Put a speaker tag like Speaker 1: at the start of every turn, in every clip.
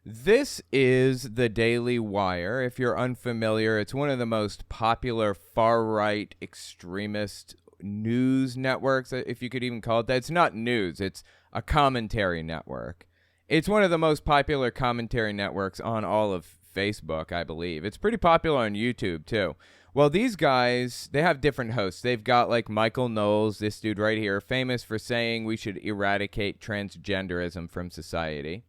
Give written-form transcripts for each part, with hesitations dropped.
Speaker 1: This is the Daily Wire. If you're unfamiliar, it's one of the most popular far-right extremist news networks, if you could even call it that. It's not news. It's a commentary network. It's one of the most popular commentary networks on all of Facebook, I believe. It's pretty popular on YouTube, too. Well, these guys, they have different hosts. They've got, like, Michael Knowles, this dude right here, famous for saying we should eradicate transgenderism from society.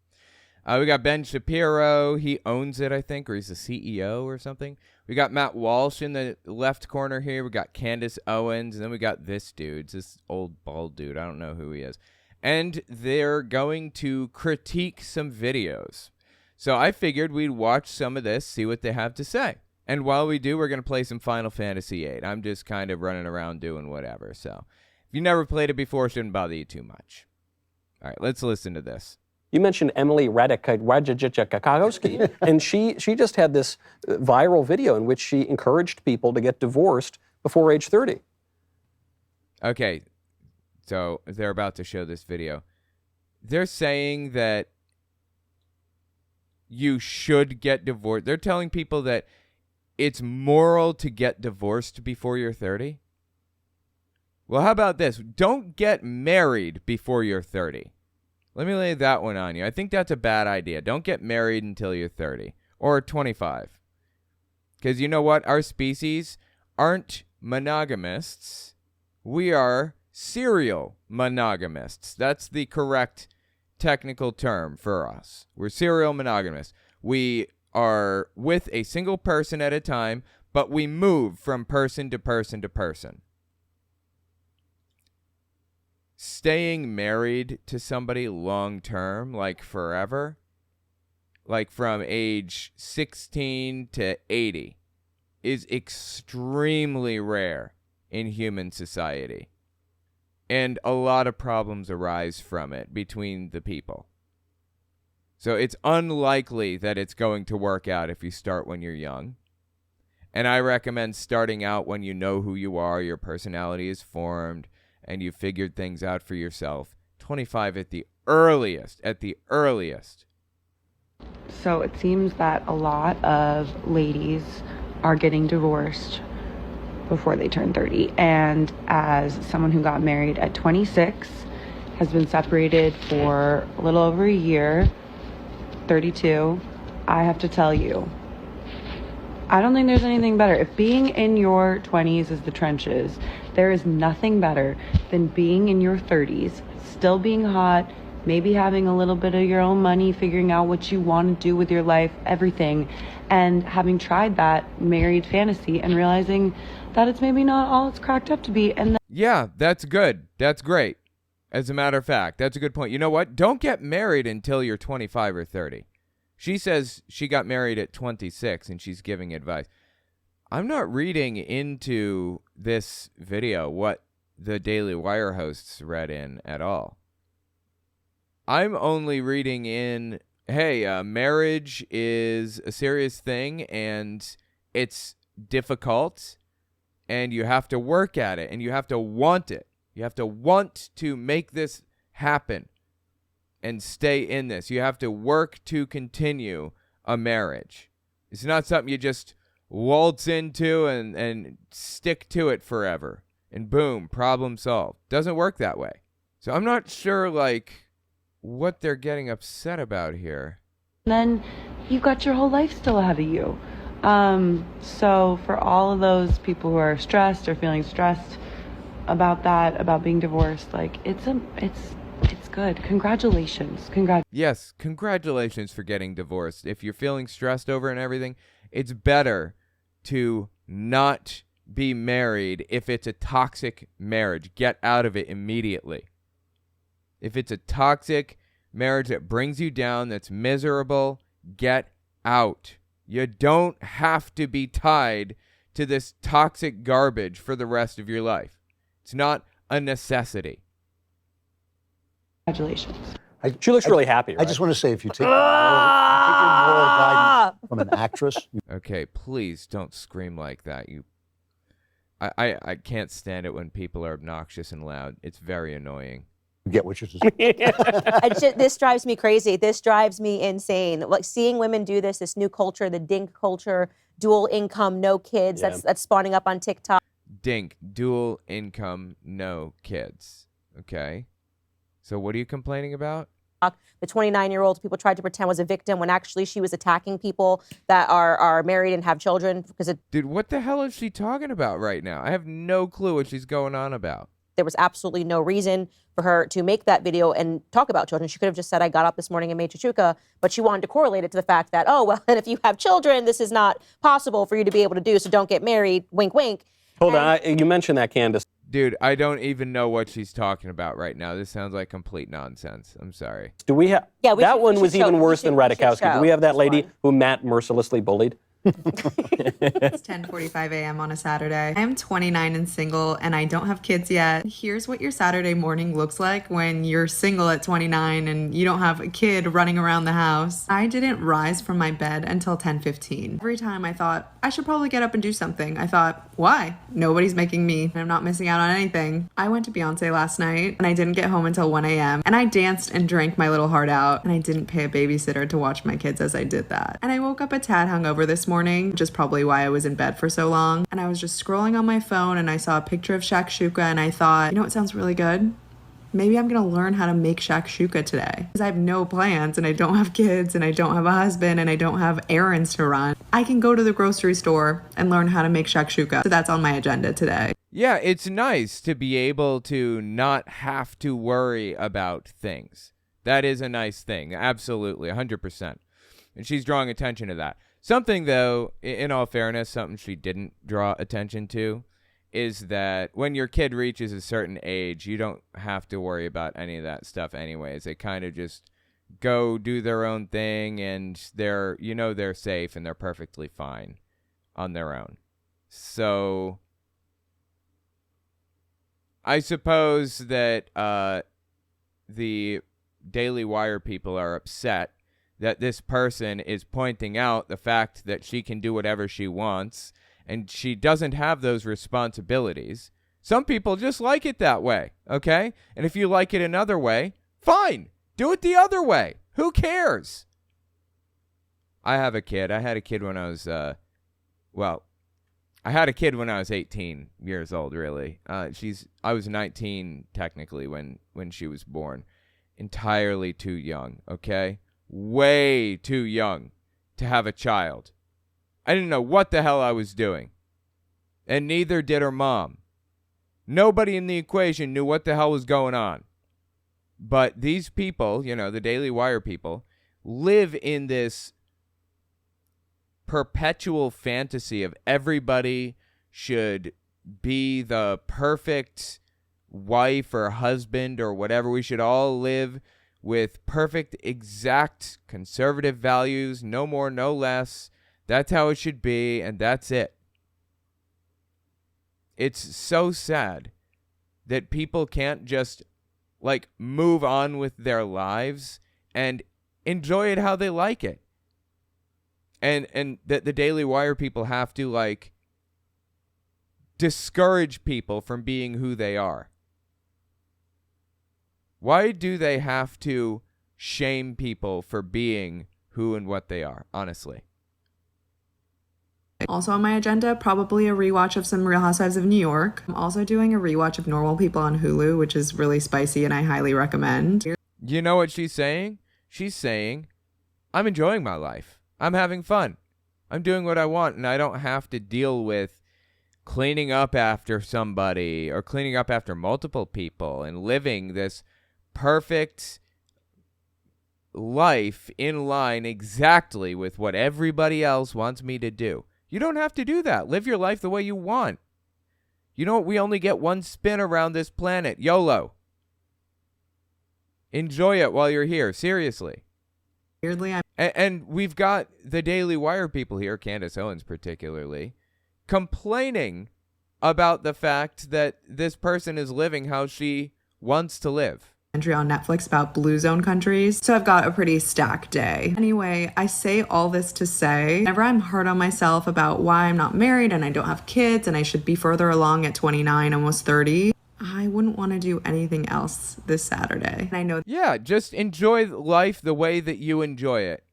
Speaker 1: We got Ben Shapiro. He owns it, I think, or he's the CEO or something. We got Matt Walsh in the left corner here. We got Candace Owens. And then we got this dude. It's this old bald dude. I don't know who he is. And they're going to critique some videos. So I figured we'd watch some of this, see what they have to say. And while we do, we're going to play some Final Fantasy VIII. I'm just kind of running around doing whatever. So if you never played it before, it shouldn't bother you too much. All right, let's listen to this.
Speaker 2: You mentioned Emily Ratajkowski, and she just had this viral video in which she encouraged people to get divorced before age 30.
Speaker 1: Okay, so they're about to show this video. They're saying that you should get divorced. They're telling people that it's moral to get divorced before you're 30. Well, how about this? Don't get married before you're 30. Let me lay that one on you. I think that's a bad idea. Don't get married until you're 30 or 25. Because you know what? Our species aren't monogamists. We are serial monogamists. That's the correct technical term for us. We're serial monogamists. We are with a single person at a time, but we move from person to person to person. Staying married to somebody long term, like forever, like from age 16 to 80, is extremely rare in human society. And a lot of problems arise from it between the people. So it's unlikely that it's going to work out if you start when you're young. And I recommend starting out when you know who you are, your personality is formed, and you figured things out for yourself. 25 at the earliest,
Speaker 3: So it seems that a lot of ladies are getting divorced before they turn 30. And as someone who got married at 26, has been separated for a little over a year, 32, I have to tell you, I don't think there's anything better. If being in your 20s is the trenches, there is nothing better than being in your 30s, still being hot, maybe having a little bit of your own money, figuring out what you want to do with your life, everything, and having tried that married fantasy and realizing that it's maybe not all it's cracked up to be. And
Speaker 1: yeah, that's good. That's great. As a matter of fact, that's a good point. You know what? Don't get married until you're 25 or 30. She says she got married at 26 and she's giving advice. I'm not reading into this video what the Daily Wire hosts read in at all. I'm only reading in, hey, marriage is a serious thing and it's difficult and you have to work at it and you have to want it. You have to want to make this happen and stay in this. You have to work to continue a marriage. It's not something you just waltz into and stick to it forever. And boom, problem solved. Doesn't work that way. So I'm not sure, like, what they're getting upset about here.
Speaker 3: then you've got your whole life still ahead of you. So for all of those people who are stressed or feeling stressed about that, about being divorced, like, it's good. Congratulations.
Speaker 1: Yes, congratulations for getting divorced. If you're feeling stressed over and everything, it's better to not be married if it's a toxic marriage. Get out of it immediately. If it's a toxic marriage that brings you down, that's miserable, get out. You don't have to be tied to this toxic garbage for the rest of your life. It's not a necessity.
Speaker 3: Congratulations.
Speaker 2: She looks really happy, right?
Speaker 4: I just want to say, if you take your moral guidance from an actress...
Speaker 1: Okay, please don't scream like that. I can't stand it when people are obnoxious and loud. It's very annoying.
Speaker 4: Get what you're saying.
Speaker 5: This drives me crazy. This drives me insane. Like seeing women do this new culture, the DINK culture, dual income, no kids, that's spawning up on TikTok.
Speaker 1: DINK, dual income, no kids. Okay. So what are you complaining about?
Speaker 5: The 29-year-old people tried to pretend was a victim when actually she was attacking people that are married and have children because
Speaker 1: Dude, what the hell is she talking about right now? I have no clue what she's going on about.
Speaker 5: there was absolutely no reason for her to make that video and talk about children. She could have just said, I got up this morning and made shakshuka, but she wanted to correlate it to the fact that, oh, well, and if you have children, this is not possible for you to be able to do, so don't get married, wink, wink.
Speaker 2: Hold on, you mentioned that, Candace.
Speaker 1: Dude, I don't even know what she's talking about right now. This sounds like complete nonsense. I'm sorry.
Speaker 2: Do we have that one was even worse than Radikowski. Do we have that lady who Matt mercilessly bullied?
Speaker 6: It's 10:45 a.m. on a Saturday. I am 29 and single, and I don't have kids yet. Here's what your Saturday morning looks like when you're single at 29 and you don't have a kid running around the house. I didn't rise from my bed until 10:15. Every time I thought, I should probably get up and do something. I thought, why? Nobody's making me. I'm not missing out on anything. I went to Beyonce last night, and I didn't get home until 1 a.m. And I danced and drank my little heart out, and I didn't pay a babysitter to watch my kids as I did that. And I woke up a tad hungover this morning, which is probably why I was in bed for so long. And I was just scrolling on my phone and I saw a picture of shakshuka and I thought, you know what sounds really good? Maybe I'm gonna learn how to make shakshuka today. Because I have no plans and I don't have kids and I don't have a husband and I don't have errands to run. I can go to the grocery store and learn how to make shakshuka. So that's on my agenda today.
Speaker 1: Yeah, it's nice to be able to not have to worry about things. That is a nice thing. Absolutely, 100%. And she's drawing attention to that. Something, though, in all fairness, something she didn't draw attention to is that when your kid reaches a certain age, you don't have to worry about any of that stuff anyways. They kind of just go do their own thing, and they're safe and they're perfectly fine on their own. So I suppose that the Daily Wire people are upset that this person is pointing out the fact that she can do whatever she wants and she doesn't have those responsibilities. Some people just like it that way, okay? And if you like it another way, fine. Do it the other way. Who cares? I have a kid. I had a kid when I was, I had a kid when I was 18 years old, really. I was 19, technically, when she was born. Entirely too young, okay? Way too young to have a child. I didn't know what the hell I was doing. And neither did her mom. Nobody in the equation knew what the hell was going on. But these people, the Daily Wire people, live in this perpetual fantasy of everybody should be the perfect wife or husband or whatever. We should all live with perfect, exact conservative values, no more, no less. That's how it should be, and that's it. It's so sad that people can't just, move on with their lives and enjoy it how they like it. And that the Daily Wire people have to, discourage people from being who they are. Why do they have to shame people for being who and what they are, honestly?
Speaker 6: Also on my agenda, probably a rewatch of some Real Housewives of New York. I'm also doing a rewatch of Normal People on Hulu, which is really spicy and I highly recommend.
Speaker 1: You know what she's saying? She's saying, I'm enjoying my life. I'm having fun. I'm doing what I want, and I don't have to deal with cleaning up after somebody or cleaning up after multiple people and living this perfect life in line exactly with what everybody else wants me to do. You don't have to do that. Live your life the way you want. You know what? We only get one spin around this planet. YOLO. Enjoy it while you're here. Seriously.
Speaker 6: Weirdly,
Speaker 1: and we've got the Daily Wire people here, Candace Owens particularly, complaining about the fact that this person is living how she wants to live.
Speaker 6: Entry on Netflix about blue zone countries. So I've got a pretty stacked day. Anyway, I say all this to say, whenever I'm hard on myself about why I'm not married and I don't have kids and I should be further along at 29, almost 30, I wouldn't want to do anything else this Saturday. And I know
Speaker 1: Yeah, just enjoy life the way that you enjoy it.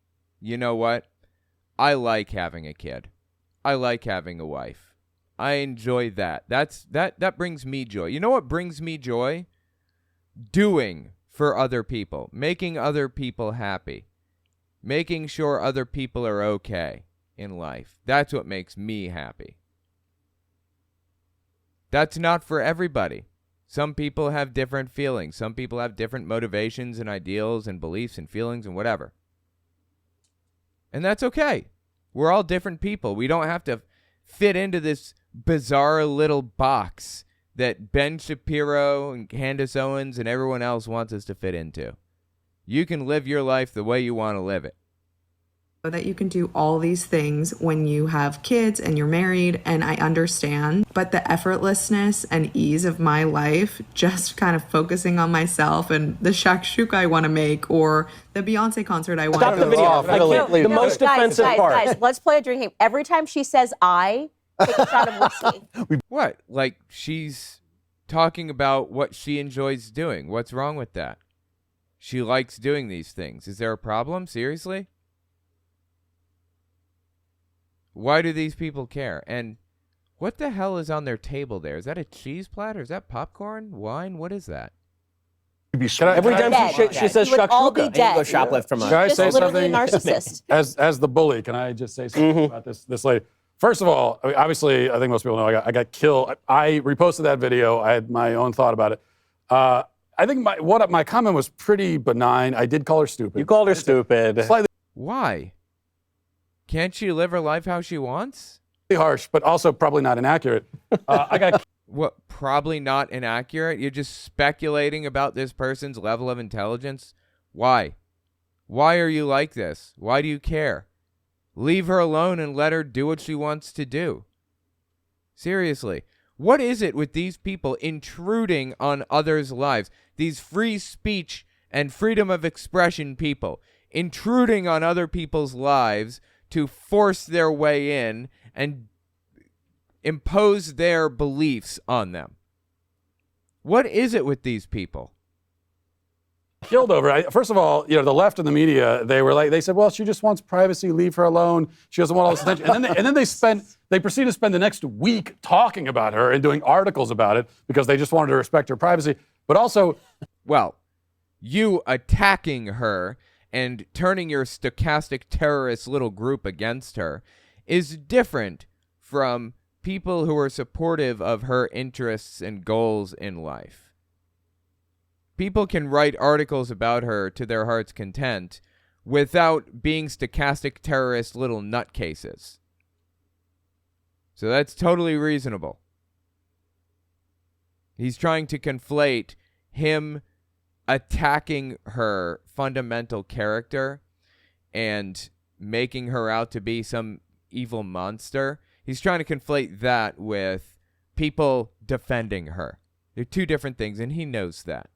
Speaker 1: You know what? I like having a kid. I like having a wife. I enjoy that. That brings me joy. You know what brings me joy? Doing for other people, making other people happy, making sure other people are okay in life. That's what makes me happy. That's not for everybody. Some people have different feelings. Some people have different motivations and ideals and beliefs and feelings and whatever. And that's okay. We're all different people. We don't have to fit into this bizarre little box that Ben Shapiro and Candace Owens and everyone else wants us to fit into. You can live your life the way you want to live it.
Speaker 6: that you can do all these things when you have kids and you're married, and I understand, but the effortlessness and ease of my life, just kind of focusing on myself and the shakshuka I want to make or the Beyonce concert I want
Speaker 2: Stop
Speaker 6: to
Speaker 2: the
Speaker 6: go
Speaker 2: video.
Speaker 6: to.
Speaker 2: I can't- the most offensive part.
Speaker 5: Guys, let's play a drinking. Every time she says I, take a shot of whiskey.
Speaker 1: What? Like she's talking about what she enjoys doing. What's wrong with that? She likes doing these things. Is there a problem? Seriously? Why do these people care? And what the hell is on their table there? Is that a cheese platter? Is that popcorn? Wine? What is that?
Speaker 2: Every time she says
Speaker 5: We would all be
Speaker 2: shakshuka.
Speaker 5: dead.
Speaker 7: Go shoplift from us.
Speaker 4: Can I
Speaker 5: Just
Speaker 4: say
Speaker 5: literally a
Speaker 4: something?
Speaker 5: narcissist.
Speaker 4: As the bully, can I just say something about this lady? First of all, I mean, obviously, I think most people know I got killed. I reposted that video. I had my own thought about it. I think my comment was pretty benign. I did call her stupid.
Speaker 2: You called her stupid.
Speaker 4: Slightly
Speaker 1: Why? Can't she live her life how she wants?
Speaker 4: harsh, but also probably not inaccurate. I got
Speaker 1: What, probably not inaccurate? You're just speculating about this person's level of intelligence? Why? Why are you like this? Why do you care? Leave her alone and let her do what she wants to do. Seriously. What is it with these people intruding on others' lives? These free speech and freedom of expression people intruding on other people's lives to force their way in and impose their beliefs on them. What is it with these people?
Speaker 4: killed over it. First of all, the left and the media, they said, well, she just wants privacy, leave her alone. She doesn't want all this attention. And then they proceeded to spend the next week talking about her and doing articles about it because they just wanted to respect her privacy. But also,
Speaker 1: well, you attacking her and turning your stochastic terrorist little group against her is different from people who are supportive of her interests and goals in life. People can write articles about her to their heart's content without being stochastic terrorist little nutcases. So that's totally reasonable. He's trying to conflate him attacking her fundamental character and making her out to be some evil monster. He's trying to conflate that with people defending her. They're two different things, and he knows that.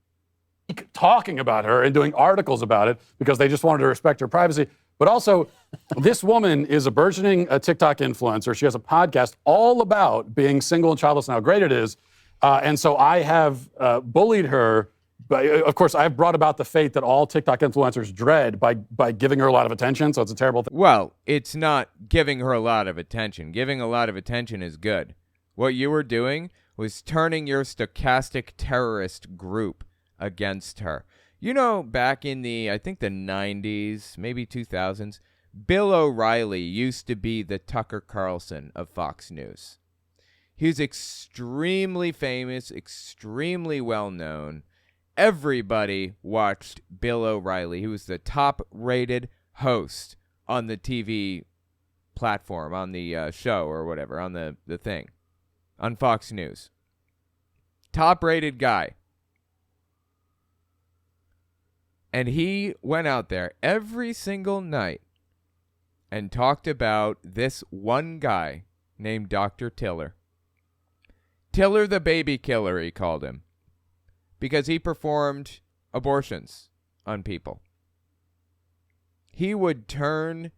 Speaker 4: talking about her and doing articles about it because they just wanted to respect her privacy. But also, this woman is a burgeoning TikTok influencer. She has a podcast all about being single and childless and how great it is. And so I have bullied her. But of course, I've brought about the fate that all TikTok influencers dread by giving her a lot of attention. So it's a terrible thing.
Speaker 1: Well, it's not giving her a lot of attention. Giving a lot of attention is good. What you were doing was turning your stochastic terrorist group against her. You know, back in I think the 90s, maybe 2000s, Bill O'Reilly used to be the Tucker Carlson of Fox News. He was extremely famous, extremely well-known. Everybody watched Bill O'Reilly. He was the top-rated host on the TV platform, on the show or whatever, on the thing, on Fox News. Top-rated guy. And he went out there every single night and talked about this one guy named Dr. Tiller. Tiller the baby killer, he called him. Because he performed abortions on people. He would turn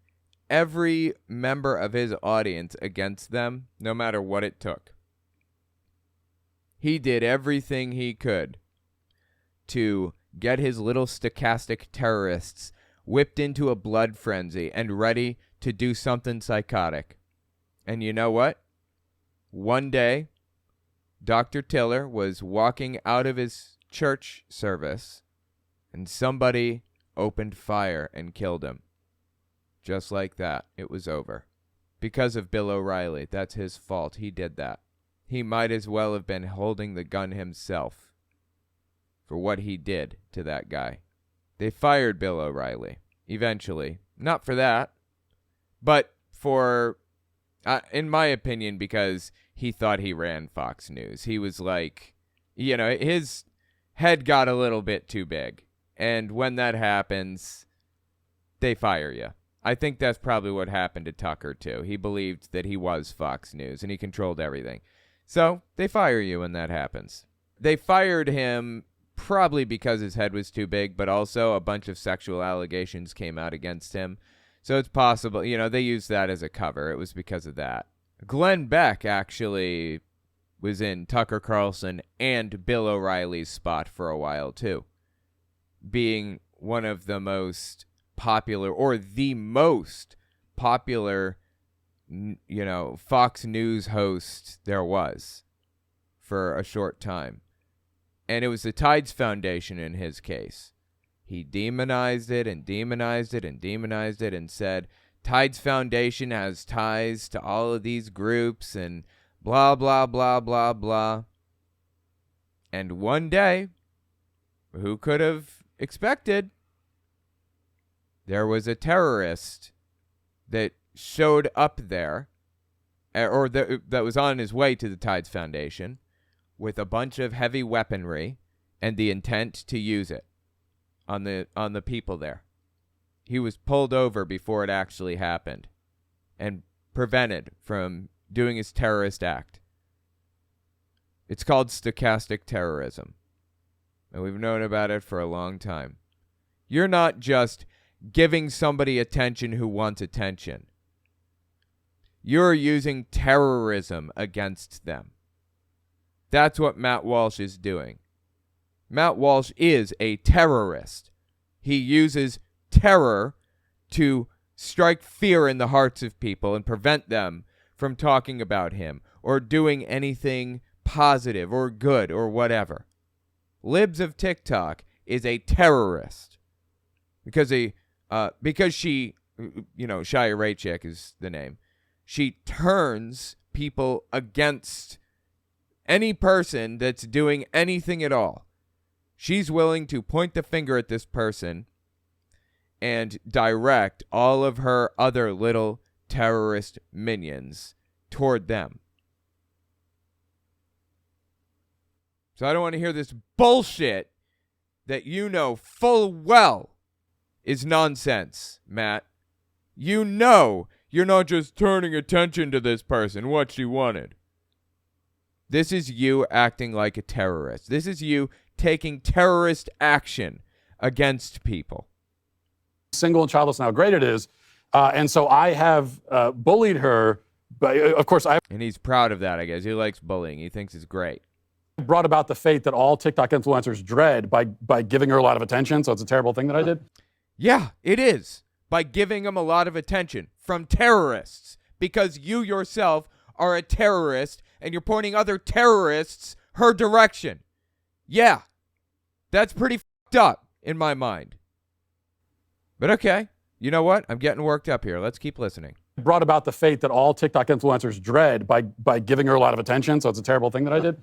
Speaker 1: every member of his audience against them, no matter what it took. He did everything he could to get his little stochastic terrorists whipped into a blood frenzy and ready to do something psychotic. And you know what? One day, Dr. Tiller was walking out of his church service, and somebody opened fire and killed him. Just like that, it was over. Because of Bill O'Reilly. That's his fault. He did that. He might as well have been holding the gun himself for what he did to that guy. They fired Bill O'Reilly eventually. Not for that, but for, in my opinion, because he thought he ran Fox News. He was like, you know, his head got a little bit too big. And when that happens, they fire you. I think that's probably what happened to Tucker, too. He believed that he was Fox News, and he controlled everything. So they fire you when that happens. They fired him probably because his head was too big, but also a bunch of sexual allegations came out against him. So it's possible, you know, they used that as a cover. It was because of that. Glenn Beck actually was in Tucker Carlson and Bill O'Reilly's spot for a while, too, being one of the most popular, or the most popular, you know, Fox News host there was for a short time. And it was the Tides Foundation in his case. He demonized it and demonized it and demonized it and said, Tides Foundation has ties to all of these groups and blah, blah, blah, blah, blah. And one day, who could have expected, there was a terrorist that showed up there, or that was on his way to the Tides Foundation with a bunch of heavy weaponry and the intent to use it on the people there. He was pulled over before it actually happened and prevented from doing his terrorist act. It's called stochastic terrorism, and we've known about it for a long time. You're not just giving somebody attention who wants attention. You're using terrorism against them. That's what Matt Walsh is doing. Matt Walsh is a terrorist. He uses terror to strike fear in the hearts of people and prevent them from talking about him or doing anything positive or good or whatever. Libs of TikTok is a terrorist because she, you know, Shia Raichik is the name. She turns people against any person that's doing anything at all. She's willing to point the finger at this person and direct all of her other little terrorist minions toward them. So I don't want to hear this bullshit that you know full well is nonsense, Matt. You know you're not just turning attention to this person, what she wanted. This is you acting like a terrorist. This is you taking terrorist action against people.
Speaker 4: Single and childless and how great it is. And so I have bullied her. But of course,
Speaker 1: and he's proud of that, I guess. He likes bullying. He thinks it's great.
Speaker 4: Brought about the fate that all TikTok influencers dread by giving her a lot of attention. So it's a terrible thing that I did.
Speaker 1: Yeah, it is. By giving them a lot of attention from terrorists. Because you yourself are a terrorist and you're pointing other terrorists her direction. Yeah, that's pretty fucked up in my mind. But okay, you know what? I'm getting worked up here. Let's keep listening.
Speaker 4: Brought about the fate that all TikTok influencers dread by giving her a lot of attention. So it's a terrible thing that I did.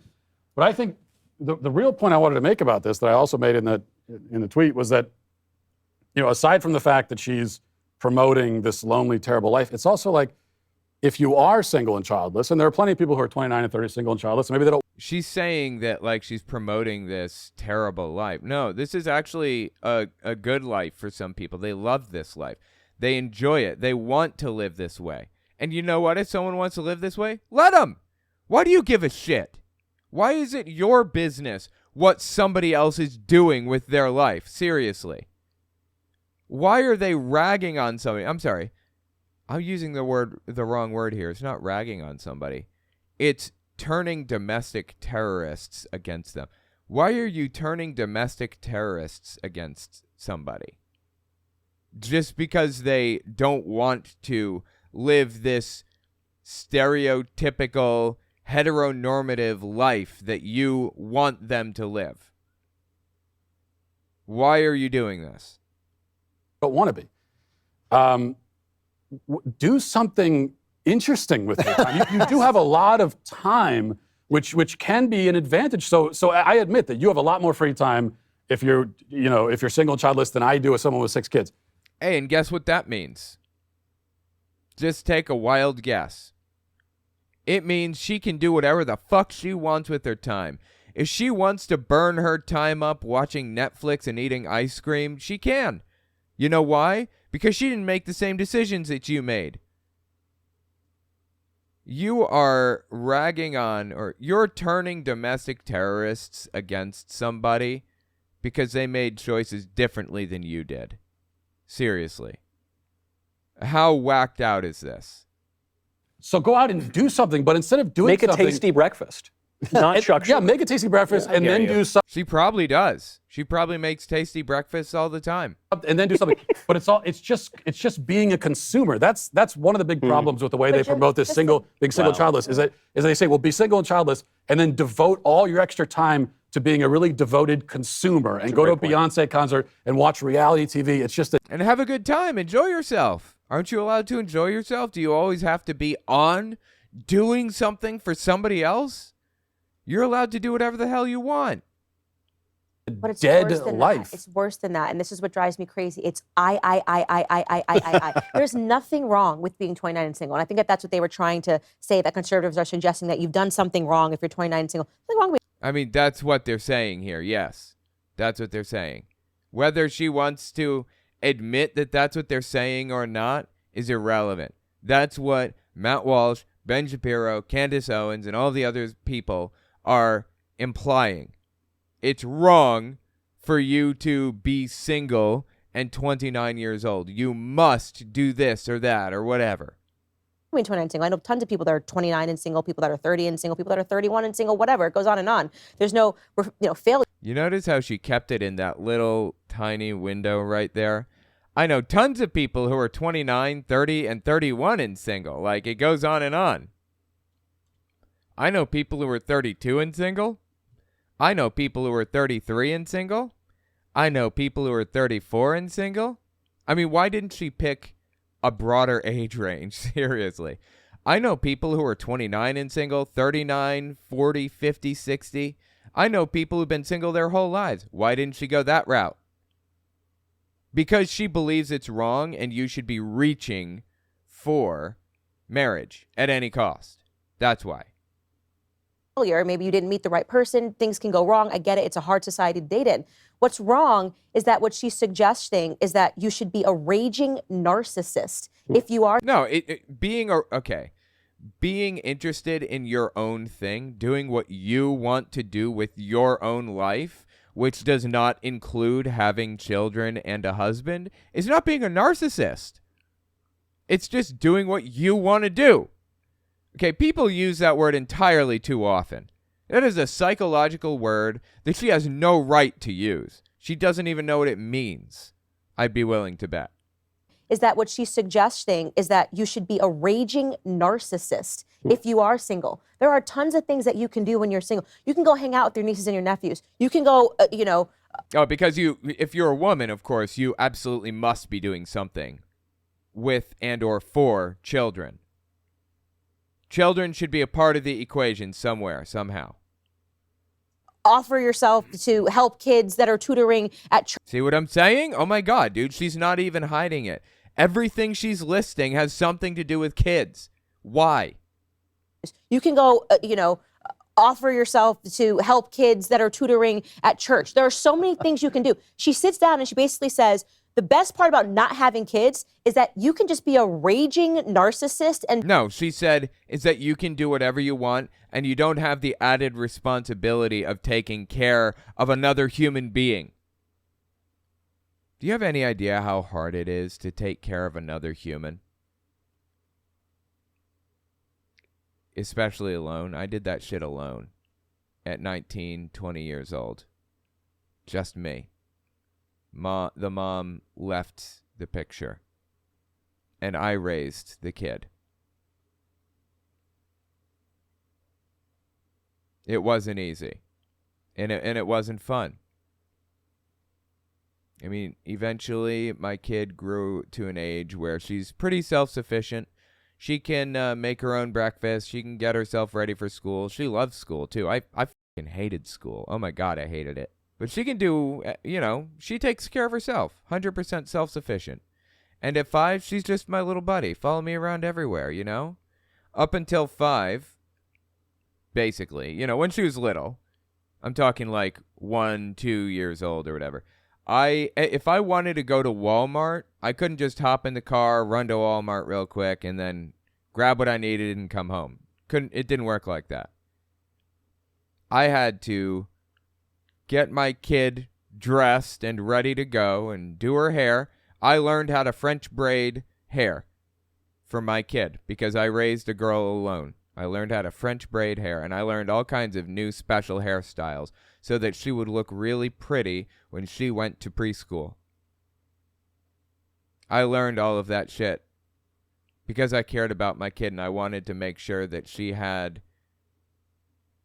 Speaker 4: But I think the real point I wanted to make about this that I also made in the tweet was that, you know, aside from the fact that she's promoting this lonely, terrible life, it's also like, if you are single and childless, and there are plenty of people who are 29 and 30 single and childless, maybe they don't.
Speaker 1: She's saying that like she's promoting this terrible life. No, this is actually a good life for some people. They love this life. They enjoy it. They want to live this way. And you know what? If someone wants to live this way, let them. Why do you give a shit? Why is it your business what somebody else is doing with their life? Seriously. Why are they ragging on somebody? I'm sorry. I'm using the wrong word here. It's not ragging on somebody. It's turning domestic terrorists against them? Why are you turning domestic terrorists against somebody? Just because they don't want to live this stereotypical, heteronormative life that you want them to live. Why are you doing this?
Speaker 4: Don't want to be. Do something interesting with your time. You do have a lot of time, which can be an advantage. So I admit that you have a lot more free time if you're single and childless than I do as someone with 6 kids.
Speaker 1: Hey, and guess what that means? Just take a wild guess. It means she can do whatever the fuck she wants with her time. If she wants to burn her time up watching Netflix and eating ice cream, she can. You know why? Because she didn't make the same decisions that you made. You are ragging on, or you're turning domestic terrorists against somebody because they made choices differently than you did. Seriously. How whacked out is this?
Speaker 4: So go out and do something, but instead of doing
Speaker 2: Make
Speaker 4: something...
Speaker 2: a tasty breakfast. Not shuck
Speaker 4: Yeah,
Speaker 2: sugar.
Speaker 4: make a tasty breakfast and then do something.
Speaker 1: She probably does. She probably makes tasty breakfasts all the time.
Speaker 4: And then do something. But it's just being a consumer. That's one of the big problems with the way they promote this single childless is that they say, well, be single and childless, and then devote all your extra time to being a really devoted consumer and go to a Beyonce concert and watch reality TV. It's just
Speaker 1: And have a good time. Enjoy yourself. Aren't you allowed to enjoy yourself? Do you always have to be on doing something for somebody else? You're allowed to do whatever the hell you want.
Speaker 5: But it's
Speaker 4: dead
Speaker 5: worse than
Speaker 4: life.
Speaker 5: That. It's worse than that. And this is what drives me crazy. It's I. There's nothing wrong with being 29 and single. And I think that's what they were trying to say, that conservatives are suggesting that you've done something wrong if you're 29 and single. Nothing wrong with
Speaker 1: I mean, that's what they're saying here. Yes, that's what they're saying. Whether she wants to admit that that's what they're saying or not is irrelevant. That's what Matt Walsh, Ben Shapiro, Candace Owens, and all the other people are implying. It's wrong for you to be single and 29 years old. You must do this or that or whatever.
Speaker 5: 29 and single. I know tons of people that are 29 and single, people that are 30 and single, people that are 31 and single, whatever. It goes on and on. There's no, failure.
Speaker 1: You notice how she kept it in that little tiny window right there? I know tons of people who are 29, 30, and 31 and single. Like, it goes on and on. I know people who are 32 and single. I know people who are 33 and single. I know people who are 34 and single. I mean, why didn't she pick a broader age range? Seriously. I know people who are 29 and single, 39, 40, 50, 60. I know people who've been single their whole lives. Why didn't she go that route? Because she believes it's wrong and you should be reaching for marriage at any cost. That's why.
Speaker 5: Maybe you didn't meet the right person. Things can go wrong. I get it. It's a hard society to date in. What's wrong is that what she's suggesting is that you should be a raging narcissist if you are.
Speaker 1: No, being interested in your own thing, doing what you want to do with your own life, which does not include having children and a husband, is not being a narcissist. It's just doing what you want to do. Okay, people use that word entirely too often. That is a psychological word that she has no right to use. She doesn't even know what it means, I'd be willing to bet.
Speaker 5: Is that what she's suggesting is that you should be a raging narcissist if you are single. There are tons of things that you can do when you're single. You can go hang out with your nieces and your nephews. You can go,
Speaker 1: Oh, because if you're a woman, of course, you absolutely must be doing something with and or for children. Children should be a part of the equation somewhere, somehow.
Speaker 5: Offer yourself to help kids that are tutoring at church.
Speaker 1: See what I'm saying? Oh my God, dude, she's not even hiding it. Everything she's listing has something to do with kids. Why?
Speaker 5: You can go, offer yourself to help kids that are tutoring at church. There are so many things you can do. She sits down and she basically says, the best part about not having kids is that you can just be a raging narcissist and...
Speaker 1: No, she said is that you can do whatever you want and you don't have the added responsibility of taking care of another human being. Do you have any idea how hard it is to take care of another human? especially alone. I did that shit alone at 19, 20 years old. Just me. The mom left the picture, and I raised the kid. It wasn't easy, and it wasn't fun. I mean, eventually my kid grew to an age where she's pretty self-sufficient. She can make her own breakfast. She can get herself ready for school. She loves school, too. I fucking hated school. Oh, my God, I hated it. But she can do, she takes care of herself. 100% self-sufficient. And at 5, she's just my little buddy. Follow me around everywhere, Up until 5, basically, when she was little. I'm talking like 1, 2 years old or whatever. If I wanted to go to Walmart, I couldn't just hop in the car, run to Walmart real quick, and then grab what I needed and come home. It didn't work like that. I had to get my kid dressed and ready to go and do her hair. I learned how to French braid hair for my kid because I raised a girl alone. I learned how to French braid hair, and I learned all kinds of new special hairstyles so that she would look really pretty when she went to preschool. I learned all of that shit because I cared about my kid, and I wanted to make sure that she had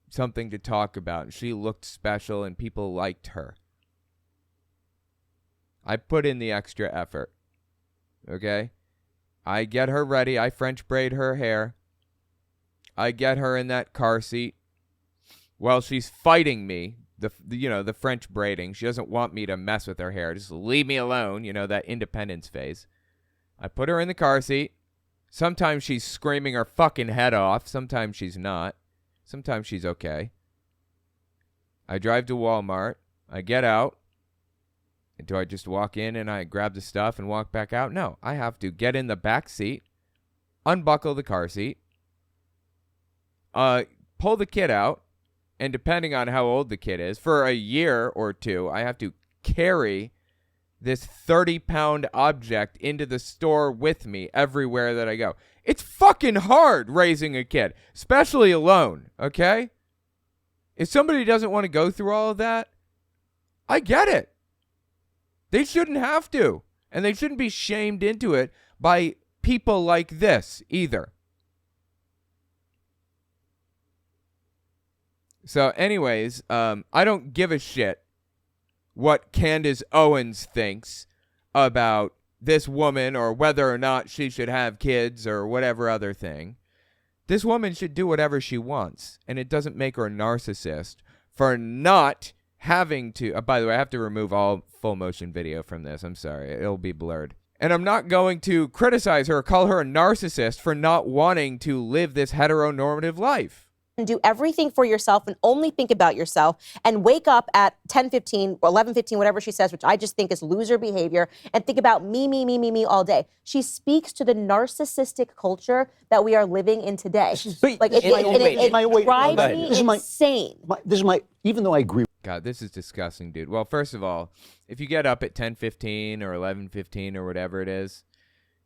Speaker 1: something to talk about, and she looked special, and people liked her. I put in the extra effort, okay? I get her ready. I French braid her hair. I get her in that car seat while she's fighting me, the French braiding. She doesn't want me to mess with her hair. Just leave me alone, that independence phase. I put her in the car seat. Sometimes she's screaming her fucking head off. Sometimes she's not. Sometimes she's okay. I drive to Walmart. I get out. And do I just walk in and I grab the stuff and walk back out? No, I have to get in the back seat, unbuckle the car seat, pull the kid out, and depending on how old the kid is, for a year or 2, I have to carry this 30-pound object into the store with me everywhere that I go. It's fucking hard raising a kid, especially alone, okay? If somebody doesn't want to go through all of that, I get it. They shouldn't have to, and they shouldn't be shamed into it by people like this either. So anyways, I don't give a shit what Candace Owens thinks about this woman or whether or not she should have kids or whatever other thing. This woman should do whatever she wants, and it doesn't make her a narcissist for not having to. By the way, I have to remove all full motion video from this. I'm sorry. It'll be blurred. And I'm not going to criticize her or call her a narcissist for not wanting to live this heteronormative life.
Speaker 5: And do everything for yourself and only think about yourself and wake up at 10:15 or 11:15, whatever she says, which I just think is loser behavior, and think about me all day. She speaks to the narcissistic culture that we are living in today. It drives me insane.
Speaker 7: Even though I agree.
Speaker 1: God, this is disgusting, dude. Well, first of all, if you get up at 10:15 or 11:15 or whatever it is,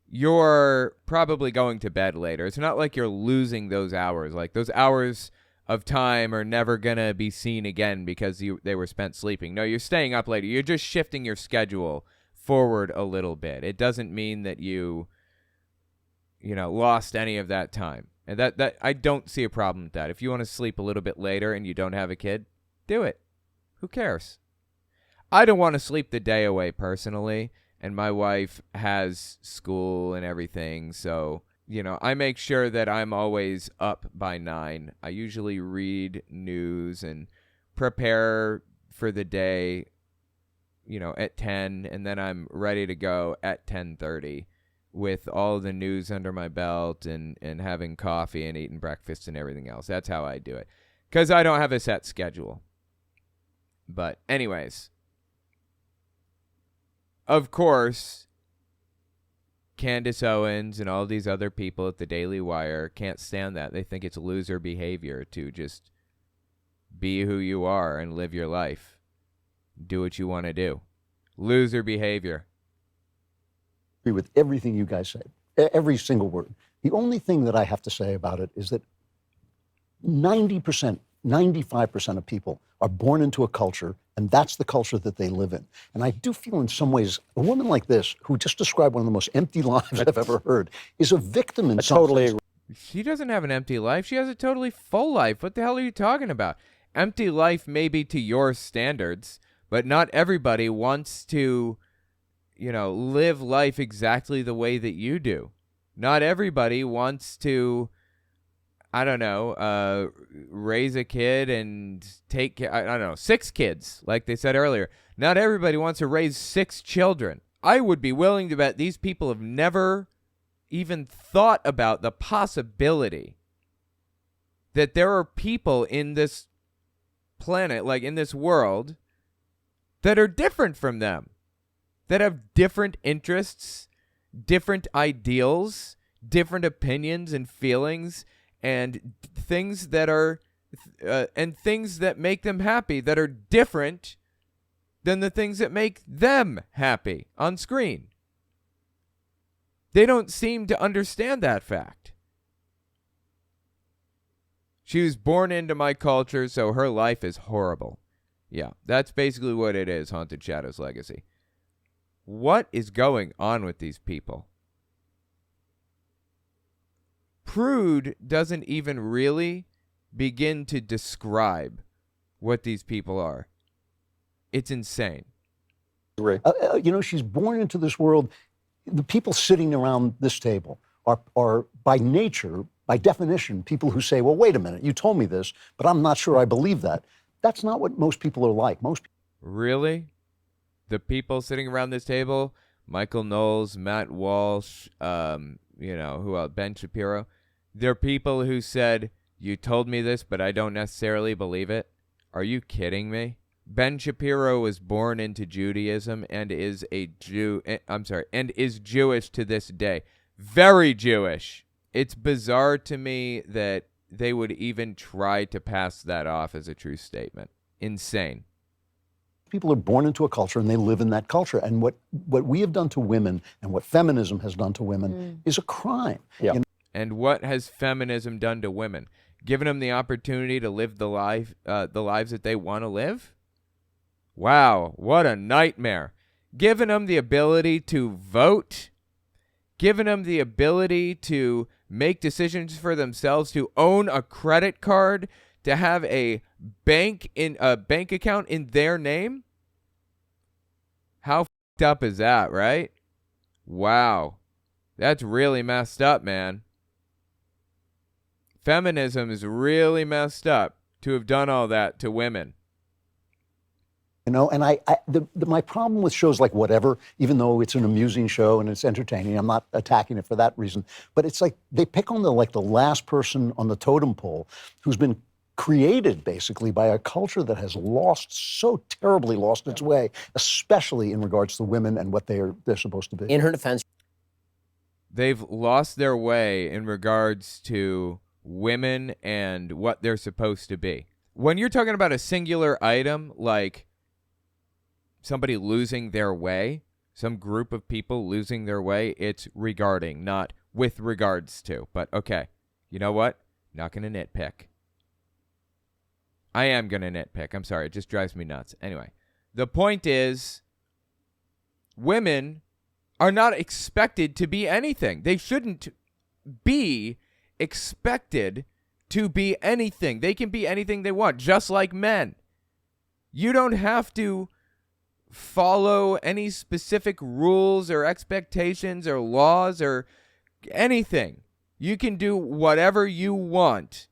Speaker 1: you're probably going to bed later. It's not like you're losing those hours. Like, those hours of time are never going to be seen again because they were spent sleeping. No, you're staying up later. You're just shifting your schedule forward a little bit. It doesn't mean that you lost any of that time. And that I don't see a problem with that. If you want to sleep a little bit later and you don't have a kid, do it. Who cares? I don't want to sleep the day away personally. And my wife has school and everything, so, I make sure that I'm always up by 9. I usually read news and prepare for the day, at 10, and then I'm ready to go at 10:30 with all the news under my belt and having coffee and eating breakfast and everything else. That's how I do it, because I don't have a set schedule. But anyways, of course, Candace Owens and all these other people at the Daily Wire can't stand that. They think it's loser behavior to just be who you are and live your life. Do what you want to do. Loser behavior.
Speaker 7: I agree with everything you guys say, every single word. The only thing that I have to say about it is that 90%, 95% of people are born into a culture, and that's the culture that they live in. And I do feel in some ways, a woman like this, who just described one of the most empty lives I've ever heard, is a victim in some
Speaker 2: totally
Speaker 7: sense.
Speaker 1: She doesn't have an empty life. She has a totally full life. What the hell are you talking about? Empty life may be to your standards, but not everybody wants to, live life exactly the way that you do. Not everybody wants to, raise a kid and take, 6 kids, like they said earlier. Not everybody wants to raise 6 children. I would be willing to bet these people have never even thought about the possibility that there are people in this planet, like in this world, that are different from them, that have different interests, different ideals, different opinions and feelings, and things that are and things that make them happy that are different than the things that make them happy on screen. They don't seem to understand that fact. She was born into my culture, so her life is horrible. Yeah, that's basically what it is, Haunted Shadows Legacy. What is going on with these people? Prude doesn't even really begin to describe what these people are. It's insane.
Speaker 7: She's born into this world. The people sitting around this table are by nature, by definition, people who say, well, wait a minute, you told me this, but I'm not sure I believe that. That's not what most people are like.
Speaker 1: Really? The people sitting around this table, Michael Knowles, Matt Walsh, who else? Ben Shapiro. They're people who said, you told me this, but I don't necessarily believe it. Are you kidding me? Ben Shapiro was born into Judaism and is and is Jewish to this day. Very Jewish. It's bizarre to me that they would even try to pass that off as a true statement. Insane.
Speaker 7: People are born into a culture and they live in that culture. And what we have done to women and what feminism has done to women is a crime.
Speaker 2: Yeah.
Speaker 1: And what has feminism done to women? Given them the opportunity to live the lives that they want to live? Wow, what a nightmare. Giving them the ability to vote, giving them the ability to make decisions for themselves, to own a credit card, to have a bank account in their name? How f***ed up is that, right? Wow. That's really messed up, man. Feminism is really messed up to have done all that to women.
Speaker 7: And my problem with shows like Whatever, even though it's an amusing show and it's entertaining, I'm not attacking it for that reason, but it's like they pick on the last person on the totem pole who's been created basically by a culture that has so terribly lost its way, especially in regards to women and what they're supposed to be.
Speaker 2: In her defense,
Speaker 1: they've lost their way in regards to women and what they're supposed to be. When you're talking about a singular item like somebody losing their way, some group of people losing their way, it's regarding, not with regards to. But okay, you know what? Not going to nitpick. I am going to nitpick. I'm sorry. It just drives me nuts. Anyway, the point is, women are not expected to be anything. They shouldn't be expected to be anything. They can be anything they want, just like men. You don't have to follow any specific rules or expectations or laws or anything. You can do whatever you want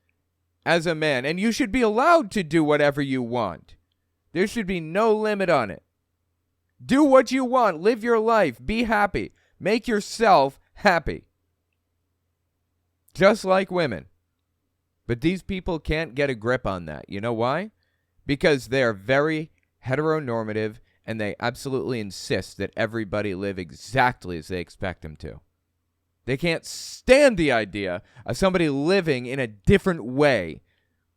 Speaker 1: as a man, and you should be allowed to do whatever you want. There should be no limit on it. Do what you want. Live your life. Be happy. Make yourself happy. Just like women. But these people can't get a grip on that. You know why? Because they are very heteronormative and they absolutely insist that everybody live exactly as they expect them to. They can't stand the idea of somebody living in a different way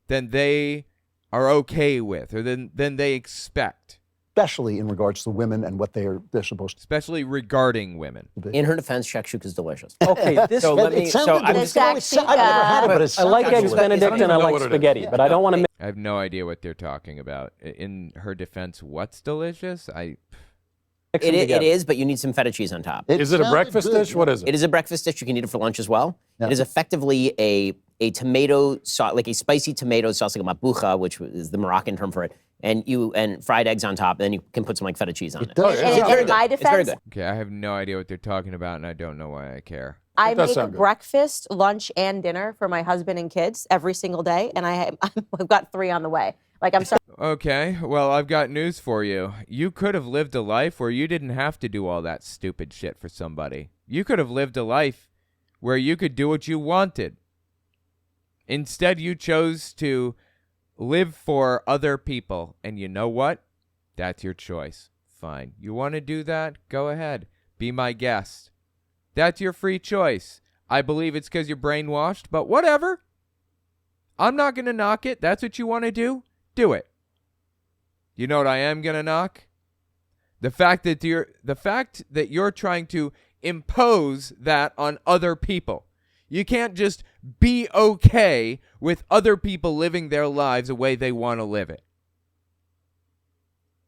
Speaker 1: than they are okay with or than they expect.
Speaker 7: especially in regards to women and what they're supposed to
Speaker 1: Especially regarding women.
Speaker 7: be.
Speaker 8: In her defense, shakshuka is delicious.
Speaker 2: Okay, this
Speaker 8: So let me.
Speaker 7: It sounded,
Speaker 8: I'm
Speaker 7: it's
Speaker 8: just.
Speaker 7: always, I've never had it, but it
Speaker 2: I like
Speaker 7: sounded
Speaker 2: eggs
Speaker 7: like-
Speaker 2: Benedict and I
Speaker 4: even know
Speaker 2: like
Speaker 4: what it is.
Speaker 2: spaghetti, but I don't want to.
Speaker 1: I have no idea what they're talking about. In her defense, what's delicious?
Speaker 2: Mix them
Speaker 8: It
Speaker 2: together.
Speaker 8: is, but you need some feta cheese on top.
Speaker 4: Is it a
Speaker 7: sounded
Speaker 4: breakfast
Speaker 7: good,
Speaker 4: dish?
Speaker 7: yeah.
Speaker 4: What is it?
Speaker 8: It is a breakfast dish. You can eat it for lunch as well.
Speaker 7: Yeah.
Speaker 8: It is effectively a tomato sauce, like a spicy tomato sauce, like a mabucha, which is the Moroccan term for it, and fried eggs on top. And then you can put some like feta cheese on it.
Speaker 7: does
Speaker 4: yeah.
Speaker 5: And
Speaker 4: It's very
Speaker 5: in my
Speaker 8: It's very
Speaker 5: defense,
Speaker 8: good.
Speaker 1: Okay, I have no idea what they're talking about, and I don't know why I care.
Speaker 5: I
Speaker 4: does
Speaker 5: make
Speaker 4: sound good.
Speaker 5: breakfast, lunch, and dinner for my husband and kids every single day, and I've got 3 on the way. Like, I'm sorry.
Speaker 1: Okay, well, I've got news for you. You could have lived a life where you didn't have to do all that stupid shit for somebody. You could have lived a life where you could do what you wanted. Instead, you chose to live for other people. And you know what? That's your choice. Fine. You want to do that? Go ahead. Be my guest. That's your free choice. I believe it's because you're brainwashed, but whatever. I'm not going to knock it. That's what you want to do? Do it. You know what I am going to knock? The fact that you're trying to impose that on other people. You can't just be okay with other people living their lives the way they want to live it.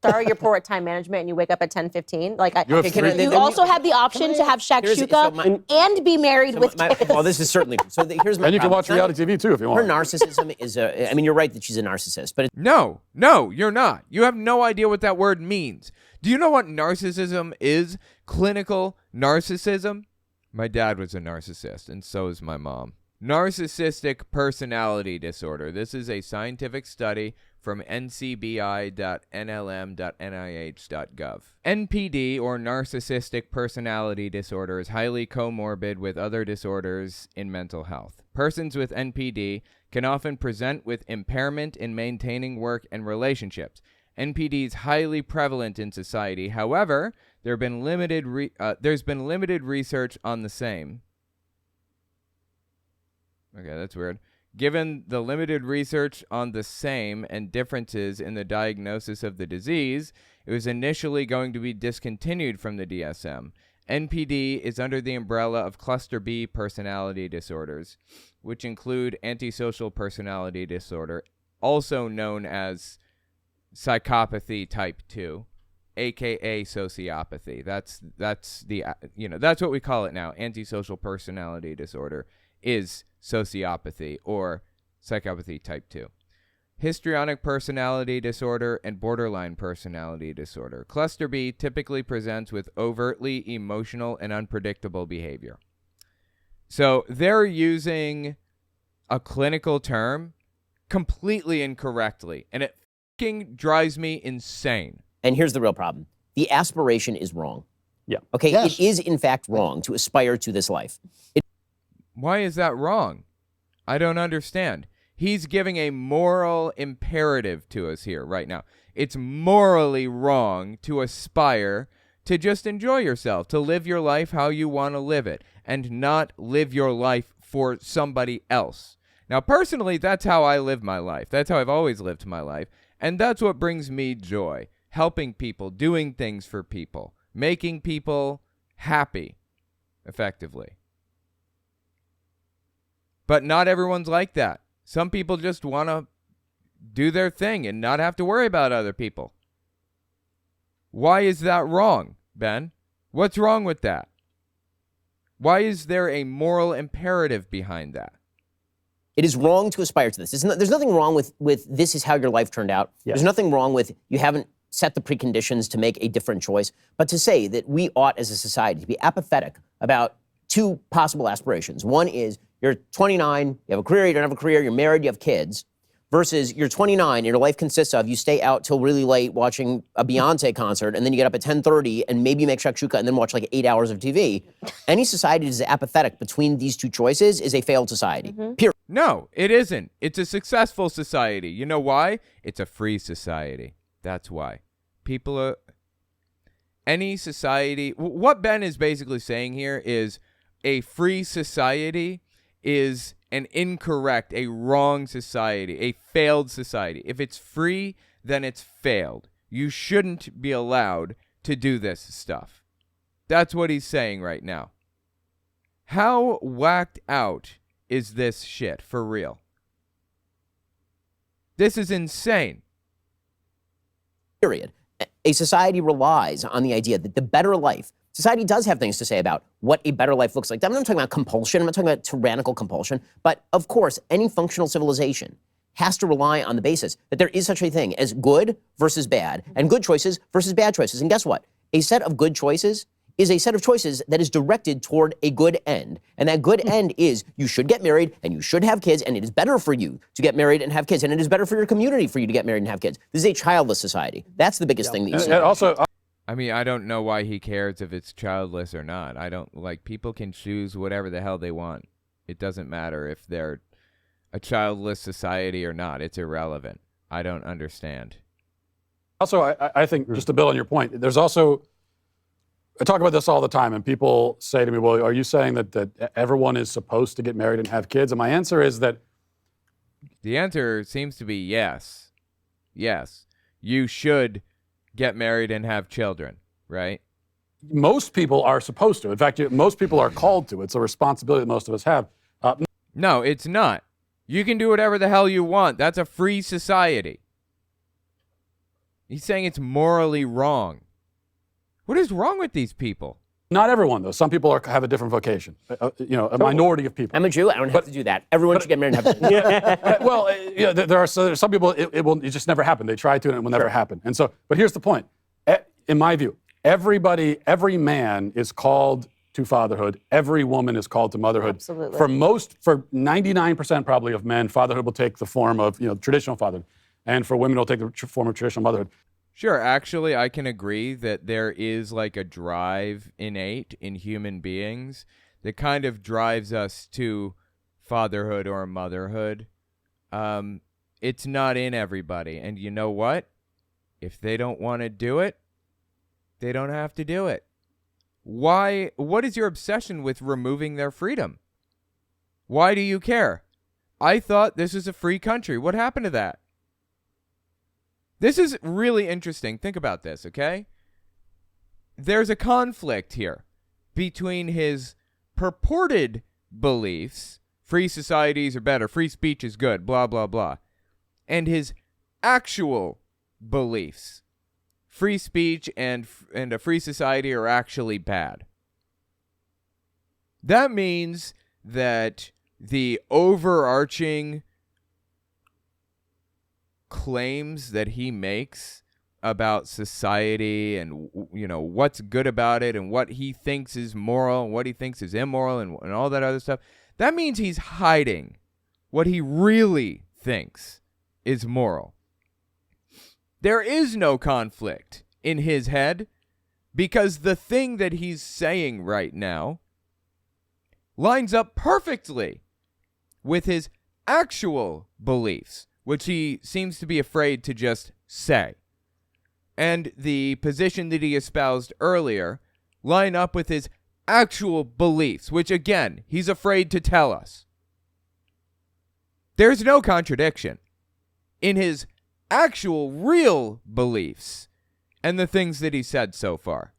Speaker 5: Sorry, you're poor at time management and you wake up at 10:15. Like,
Speaker 4: You have three-
Speaker 5: you also have the option to have
Speaker 8: Here's- so
Speaker 5: shakshuka and be married with kids.
Speaker 8: Well, this is certainly. So here's my.
Speaker 4: And you can
Speaker 8: problem.
Speaker 4: watch reality TV too if you
Speaker 8: Her
Speaker 4: want.
Speaker 8: narcissism is I mean, you're right that she's a narcissist, but
Speaker 1: No, you're not. You have no idea what that word means. Do you know what narcissism is? Clinical narcissism? My dad was a narcissist, and so is my mom. Narcissistic personality disorder. This is a scientific study from ncbi.nlm.nih.gov. NPD, or narcissistic personality disorder, is highly comorbid with other disorders in mental health. Persons with NPD can often present with impairment in maintaining work and relationships. NPD is highly prevalent in society. However, there's been limited research on the same. Okay, that's weird. Given the limited research on the same and differences in the diagnosis of the disease, it was initially going to be discontinued from the DSM. NPD is under the umbrella of cluster B personality disorders, which include antisocial personality disorder, also known as psychopathy type 2, aka sociopathy. That's what we call it now. Antisocial personality disorder is sociopathy or psychopathy type 2. Histrionic personality disorder and borderline personality disorder. Cluster B typically presents with overtly emotional and unpredictable behavior. So they're using a clinical term completely incorrectly, and it fucking drives me insane.
Speaker 8: and here's the real problem: the aspiration is wrong.
Speaker 2: Yeah.
Speaker 8: Okay,
Speaker 7: Yes.
Speaker 8: it is in fact wrong to aspire to this life.
Speaker 1: Why is that wrong? I don't understand. He's giving a moral imperative to us here right now. It's morally wrong to aspire to just enjoy yourself, to live your life how you want to live it, and not live your life for somebody else. Now, personally, that's how I live my life. That's how I've always lived my life. And that's what brings me joy. Helping people, doing things for people, making people happy, effectively. But not everyone's like that. Some people just want to do their thing and not have to worry about other people. Why is that wrong, Ben? What's wrong with that? Why is there a moral imperative behind that?
Speaker 8: It is wrong to aspire to this. There's nothing wrong with this is how your life turned out.
Speaker 2: Yes.
Speaker 8: There's nothing wrong with you haven't set the preconditions to make a different choice. But to say that we ought as a society to be apathetic about two possible aspirations. One is you're 29, you have a career, you don't have a career, you're married, you have kids, versus you're 29 and your life consists of you stay out till really late watching a Beyonce concert and then you get up at 10:30 and maybe you make shakshuka and then watch like 8 hours of TV. Any society that is apathetic between these two choices is a failed society. Period.
Speaker 1: No, it isn't. It's a successful society. You know why? It's a free society. That's why. People are... Any society... What Ben is basically saying here is a free society is an incorrect, a wrong society, a failed society. If it's free, then it's failed. you shouldn't be allowed to do this stuff. That's what he's saying right now. How whacked out is this shit for real? This is insane.
Speaker 8: Period. A society relies on the idea that the better life, society does have things to say about what a better life looks like. I'm not talking about compulsion. I'm not talking about tyrannical compulsion. But of course, any functional civilization has to rely on the basis that there is such a thing as good versus bad and good choices versus bad choices. And guess what? A set of good choices is a set of choices that is directed toward a good end. And that good end is you should get married and you should have kids, and it is better for you to get married and have kids, and it is better for your community for you to get married and have kids. This is a childless society. That's the biggest thing that you see.
Speaker 4: And also,
Speaker 1: I mean, I don't know why he cares if it's childless or not. I don't, like, people can choose whatever the hell they want. It doesn't matter if they're a childless society or not. It's irrelevant. I don't understand.
Speaker 4: Also, I think, just to build on your point, there's also, I talk about this all the time, and people say to me, well, are you saying that everyone is supposed to get married and have kids? And my answer is that
Speaker 1: the answer seems to be yes. Yes. You should get married and have children, right?
Speaker 4: most people are supposed to. In fact, most people are called to. It's a responsibility that most of us have.
Speaker 1: No, it's not. You can do whatever the hell you want. That's a free society. He's saying it's morally wrong. What is wrong with these people?
Speaker 4: Not everyone, though. Some people have a different vocation. A minority of people.
Speaker 8: I'm a Jew. I don't have to do that. Everyone should get married and have kids.
Speaker 4: Well, there are some people. It just never happen. They try to, and it will never happen. And so, but here's the point. In my view, every man is called to fatherhood. Every woman is called to motherhood.
Speaker 5: Absolutely.
Speaker 4: For 99% probably of men, fatherhood will take the form of traditional fatherhood, and for women, it'll take the form of traditional motherhood.
Speaker 1: Sure, actually, I can agree that there is like a drive innate in human beings that kind of drives us to fatherhood or motherhood. It's not in everybody. And you know what? If they don't want to do it, they don't have to do it. Why? What is your obsession with removing their freedom? Why do you care? I thought this was a free country. What happened to that? This is really interesting. Think about this, okay? There's a conflict here between his purported beliefs, free societies are better, free speech is good, blah, blah, blah, and his actual beliefs. Free speech and a free society are actually bad. That means that the overarching claims that he makes about society and what's good about it and what he thinks is moral and what he thinks is immoral and all that other stuff, that means he's hiding what he really thinks is moral. There is no conflict in his head because the thing that he's saying right now lines up perfectly with his actual beliefs, which he seems to be afraid to just say. And the position that he espoused earlier line up with his actual beliefs, which again, he's afraid to tell us. There's no contradiction in his actual real beliefs and the things that he said so far.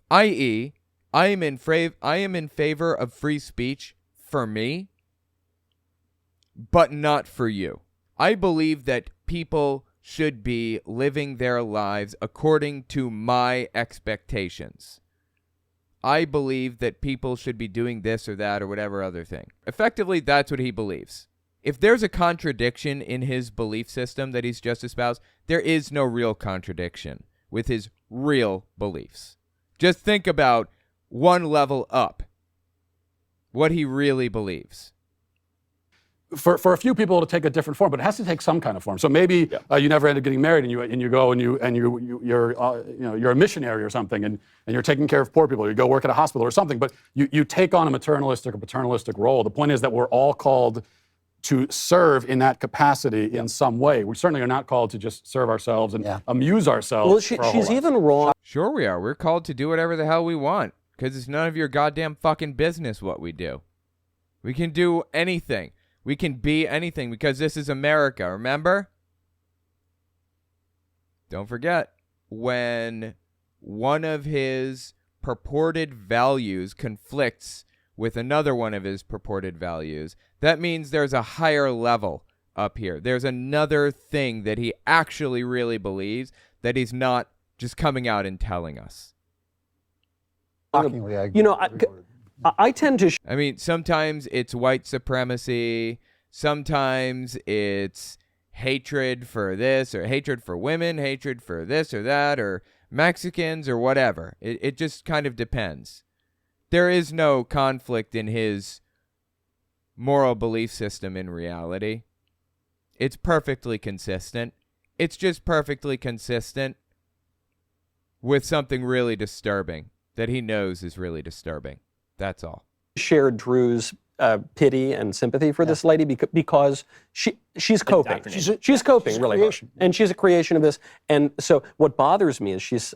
Speaker 1: I.e., I am in favor of free speech for me, but not for you. I believe that people should be living their lives according to my expectations. I believe that people should be doing this or that or whatever other thing. Effectively, that's what he believes. If there's a contradiction in his belief system that he's just espoused, there is no real contradiction with his real beliefs. Just think about one level up, what he really believes.
Speaker 4: For a few people, it'll take a different form, but it has to take some kind of form. So maybe you never end up getting married, and you go and you're a missionary or something, and you're taking care of poor people. Or you go work at a hospital or something, but you take on a maternalistic or paternalistic role. The point is that we're all called to serve in that capacity in some way. We certainly are not called to just serve ourselves and amuse ourselves.
Speaker 2: Well,
Speaker 4: for our
Speaker 2: she's
Speaker 4: whole
Speaker 2: even
Speaker 4: life.
Speaker 2: wrong.
Speaker 1: Sure we are. We're called to do whatever the hell we want because it's none of your goddamn fucking business what we do. We can do anything. We can be anything because this is America, remember? don't forget, when one of his purported values conflicts with another one of his purported values, that means there's a higher level up here. There's another thing that he actually really believes that he's not just coming out and telling us.
Speaker 7: Shockingly, I
Speaker 2: You know,
Speaker 7: agree.
Speaker 2: I tend to
Speaker 1: I mean, sometimes it's white supremacy. Sometimes it's hatred for this or hatred for women, hatred for this or that, or Mexicans or whatever. It just kind of depends. There is no conflict in his moral belief system in reality. It's perfectly consistent. It's just perfectly consistent with something really disturbing that he knows is really disturbing. That's all.
Speaker 2: shared Drew's pity and sympathy for this lady because she's coping. She's coping,
Speaker 7: she's a
Speaker 2: really,
Speaker 7: creation.
Speaker 2: and she's a creation of this. And so, what bothers me is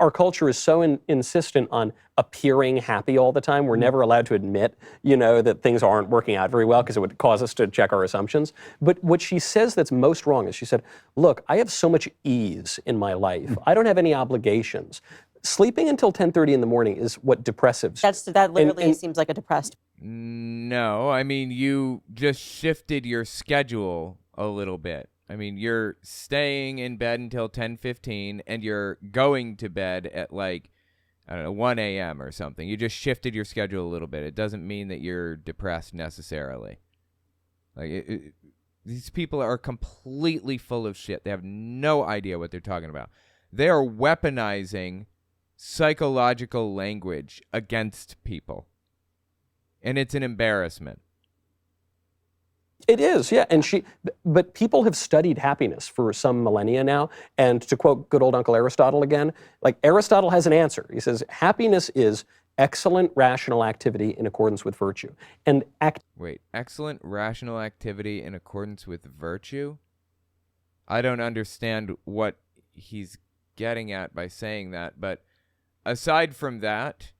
Speaker 2: our culture is so insistent on appearing happy all the time. We're never allowed to admit, that things aren't working out very well because it would cause us to check our assumptions. But what she says that's most wrong is she said, "Look, I have so much ease in my life. I don't have any obligations." Sleeping until 10:30 in the morning is what depressives do.
Speaker 5: That literally
Speaker 2: And
Speaker 5: seems like a depressed.
Speaker 1: No, I mean, you just shifted your schedule a little bit. I mean, you're staying in bed until 10:15 and you're going to bed at 1 a.m. or something. You just shifted your schedule a little bit. It doesn't mean that you're depressed necessarily. These people are completely full of shit. They have no idea what they're talking about. They are weaponizing psychological language against people. And it's an embarrassment.
Speaker 2: It is, yeah. But people have studied happiness for some millennia now. And to quote good old Uncle Aristotle again, Aristotle has an answer. He says, happiness is excellent rational activity in accordance with virtue. And
Speaker 1: Excellent rational activity in accordance with virtue? I don't understand what he's getting at by saying that, but aside from that,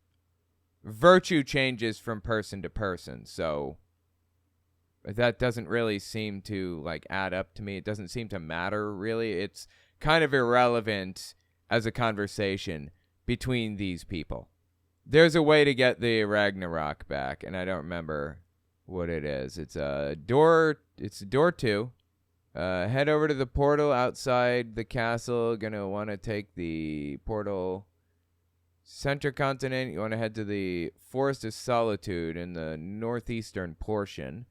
Speaker 1: virtue changes from person to person, so that doesn't really seem to add up to me. It doesn't seem to matter, really. It's kind of irrelevant as a conversation between these people. There's a way to get the Ragnarok back, and I don't remember what it is. It's door 2. Head over to the portal outside the castle. Gonna want to take the portal center continent. You want to head to the Forest of Solitude in the northeastern portion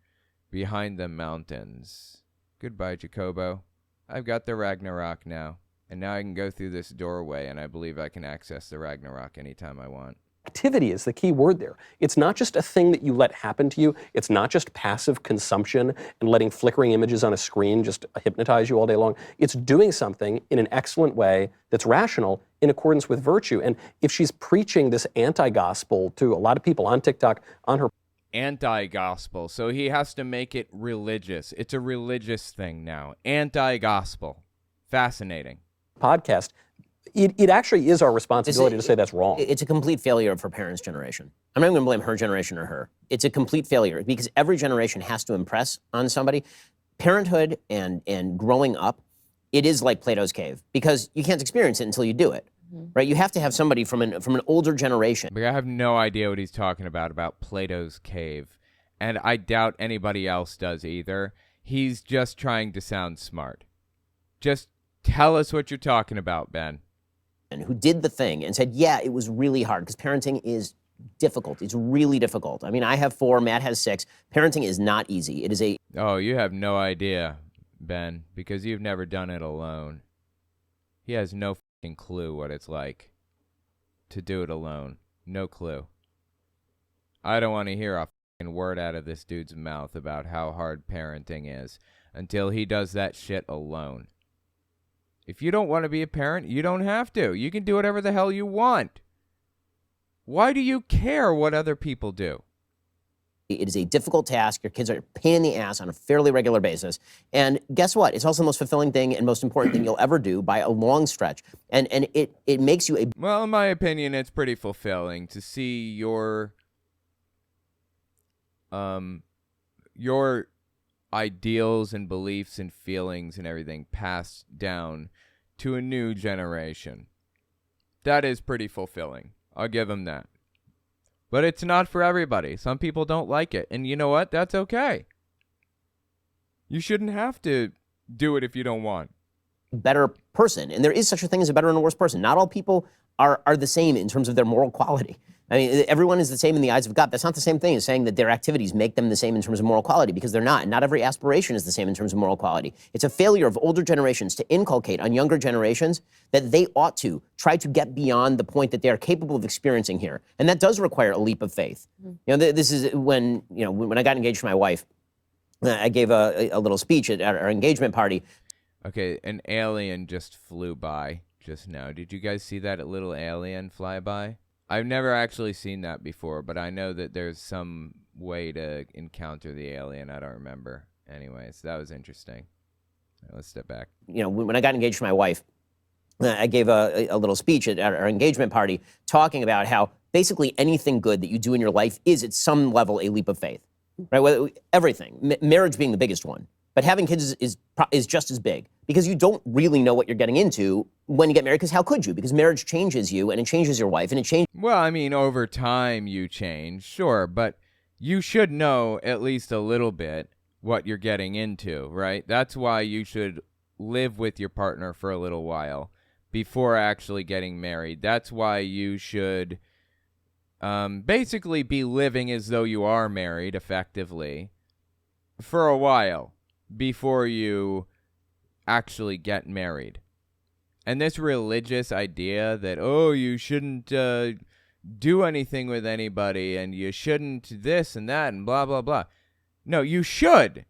Speaker 1: behind the mountains. Goodbye, Jacobo. I've got the Ragnarok now. And now I can go through this doorway, and I believe I can access the Ragnarok anytime I want.
Speaker 2: activity is the key word there. It's not just a thing that you let happen to you. It's not just passive consumption and letting flickering images on a screen just hypnotize you all day long. It's doing something in an excellent way that's rational in accordance with virtue. And if she's preaching this anti-gospel to a lot of people on TikTok, on her
Speaker 1: anti-gospel, so he has to make it religious. It's a religious thing now. Anti-gospel. Fascinating.
Speaker 2: podcast, it actually is our responsibility to say that's wrong.
Speaker 8: It's a complete failure of her parents' generation. I'm not even going to blame her generation or her. It's a complete failure because every generation has to impress on somebody. Parenthood and growing up, it is like Plato's cave because you can't experience it until you do it, right? You have to have somebody from an older generation.
Speaker 1: But I have no idea what he's talking about Plato's cave, and I doubt anybody else does either. He's just trying to sound smart. Just tell us what you're talking about, Ben.
Speaker 8: And who did the thing and said, yeah, it was really hard because parenting is difficult. It's really difficult. I mean, I have 4, Matt has 6. Parenting is not easy. It is a...
Speaker 1: Oh, you have no idea, Ben, because you've never done it alone. He has no fucking clue what it's like to do it alone. No clue. I don't want to hear a fucking word out of this dude's mouth about how hard parenting is until he does that shit alone. If you don't want to be a parent, you don't have to. You can do whatever the hell you want. Why do you care what other people do?
Speaker 8: It is a difficult task. Your kids are a pain in the ass on a fairly regular basis. And guess what? It's also the most fulfilling thing and most important thing you'll ever do by a long stretch. And it makes you a...
Speaker 1: Well, in my opinion, it's pretty fulfilling to see your ideals and beliefs and feelings and everything passed down to a new generation. That is pretty fulfilling. I'll give them that. But it's not for everybody. Some people don't like it. And you know what? That's okay. You shouldn't have to do it if you don't want.
Speaker 8: Better person. And there is such a thing as a better and a worse person. Not all people are the same in terms of their moral quality. I mean, everyone is the same in the eyes of God. That's not the same thing as saying that their activities make them the same in terms of moral quality, because they're not. And not every aspiration is the same in terms of moral quality. It's a failure of older generations to inculcate on younger generations that they ought to try to get beyond the point that they are capable of experiencing here. And that does require a leap of faith. You know, this is when I got engaged to my wife, I gave a little speech at our engagement party.
Speaker 1: Okay, an alien just flew by just now. Did you guys see that little alien fly by? I've never actually seen that before, but I know that there's some way to encounter the alien. I don't remember. Anyways, that was interesting. All right, let's step back.
Speaker 8: You know, when I got engaged to my wife, I gave a little speech at our engagement party talking about how basically anything good that you do in your life is at some level a leap of faith, right? Everything, marriage being the biggest one. But having kids is just as big, because you don't really know what you're getting into when you get married, because how could you? Because marriage changes you, and it changes your wife, and it changes...
Speaker 1: Well, I mean, over time you change, sure, but you should know at least a little bit what you're getting into, right? That's why you should live with your partner for a little while before actually getting married. That's why you should basically be living as though you are married, effectively, for a while before you actually get married. And this religious idea that, oh, you shouldn't do anything with anybody, and you shouldn't this and that and blah, blah, blah. No, you should.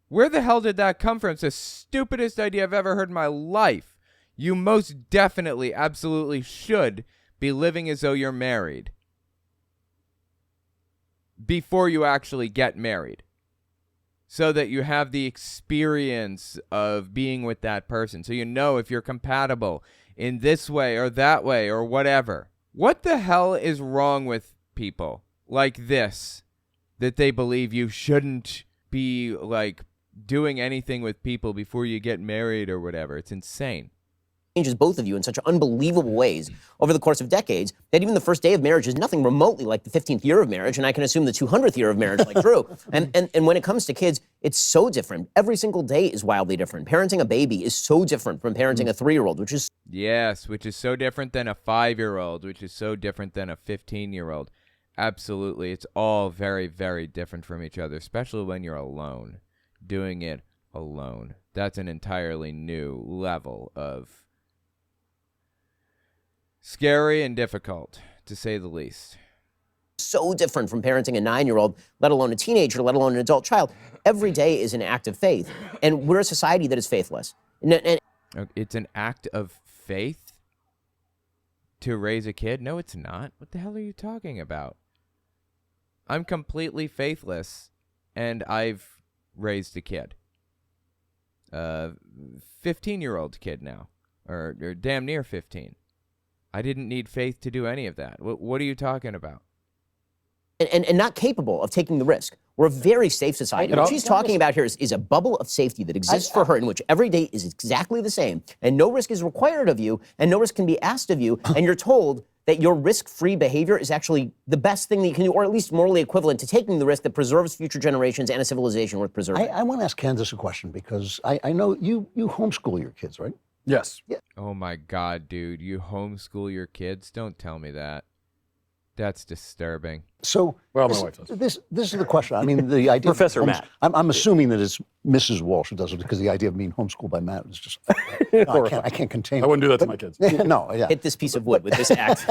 Speaker 1: Where the hell did that come from? It's the stupidest idea I've ever heard in my life. You most definitely, absolutely should be living as though you're married before you actually get married, so that you have the experience of being with that person, so you know if you're compatible in this way or that way or whatever. What the hell is wrong with people like this, that they believe you shouldn't be, like, doing anything with people before you get married or whatever? It's insane.
Speaker 8: Changes both of you in such unbelievable ways over the course of decades that even the first day of marriage is nothing remotely like the 15th year of marriage, and I can assume the 200th year of marriage like Drew. And when it comes to kids, it's so different. Every single day is wildly different. Parenting a baby is so different from parenting a 3-year-old, which is...
Speaker 1: Yes, which is so different than a 5-year-old, which is so different than a 15-year-old. Absolutely. It's all very, very different from each other, especially when you're alone, doing it alone. That's an entirely new level of scary and difficult, to say the least.
Speaker 8: So different from parenting a 9-year-old, let alone a teenager, let alone an adult child. Every day is an act of faith, and we're a society that is faithless. And
Speaker 1: it's an act of faith to raise a kid? No, it's not. What the hell are you talking about? I'm completely faithless, and I've raised a kid. 15-year-old kid now, or damn near 15. I didn't need faith to do any of that. What are you talking about?
Speaker 8: And not capable of taking the risk. We're a very safe society. What she's talking about here is a bubble of safety that exists for her, in which every day is exactly the same, and no risk is required of you, and no risk can be asked of you, and you're told that your risk-free behavior is actually the best thing that you can do, or at least morally equivalent to taking the risk that preserves future generations and a civilization worth preserving.
Speaker 7: I want to ask Candace a question, because I know you homeschool your kids, right?
Speaker 4: Yes.
Speaker 7: Yeah.
Speaker 1: Oh my God, dude. You homeschool your kids? Don't tell me that. That's disturbing.
Speaker 7: So,
Speaker 4: well, my wife does.
Speaker 7: This is the question. I mean, the idea
Speaker 2: Professor Matt.
Speaker 7: I'm assuming that it's Mrs. Walsh who does it, because the idea of being homeschooled by Matt is just, no, I can't contain it.
Speaker 4: I wouldn't do that to my kids.
Speaker 7: No, yeah.
Speaker 8: Hit this piece of wood with this axe.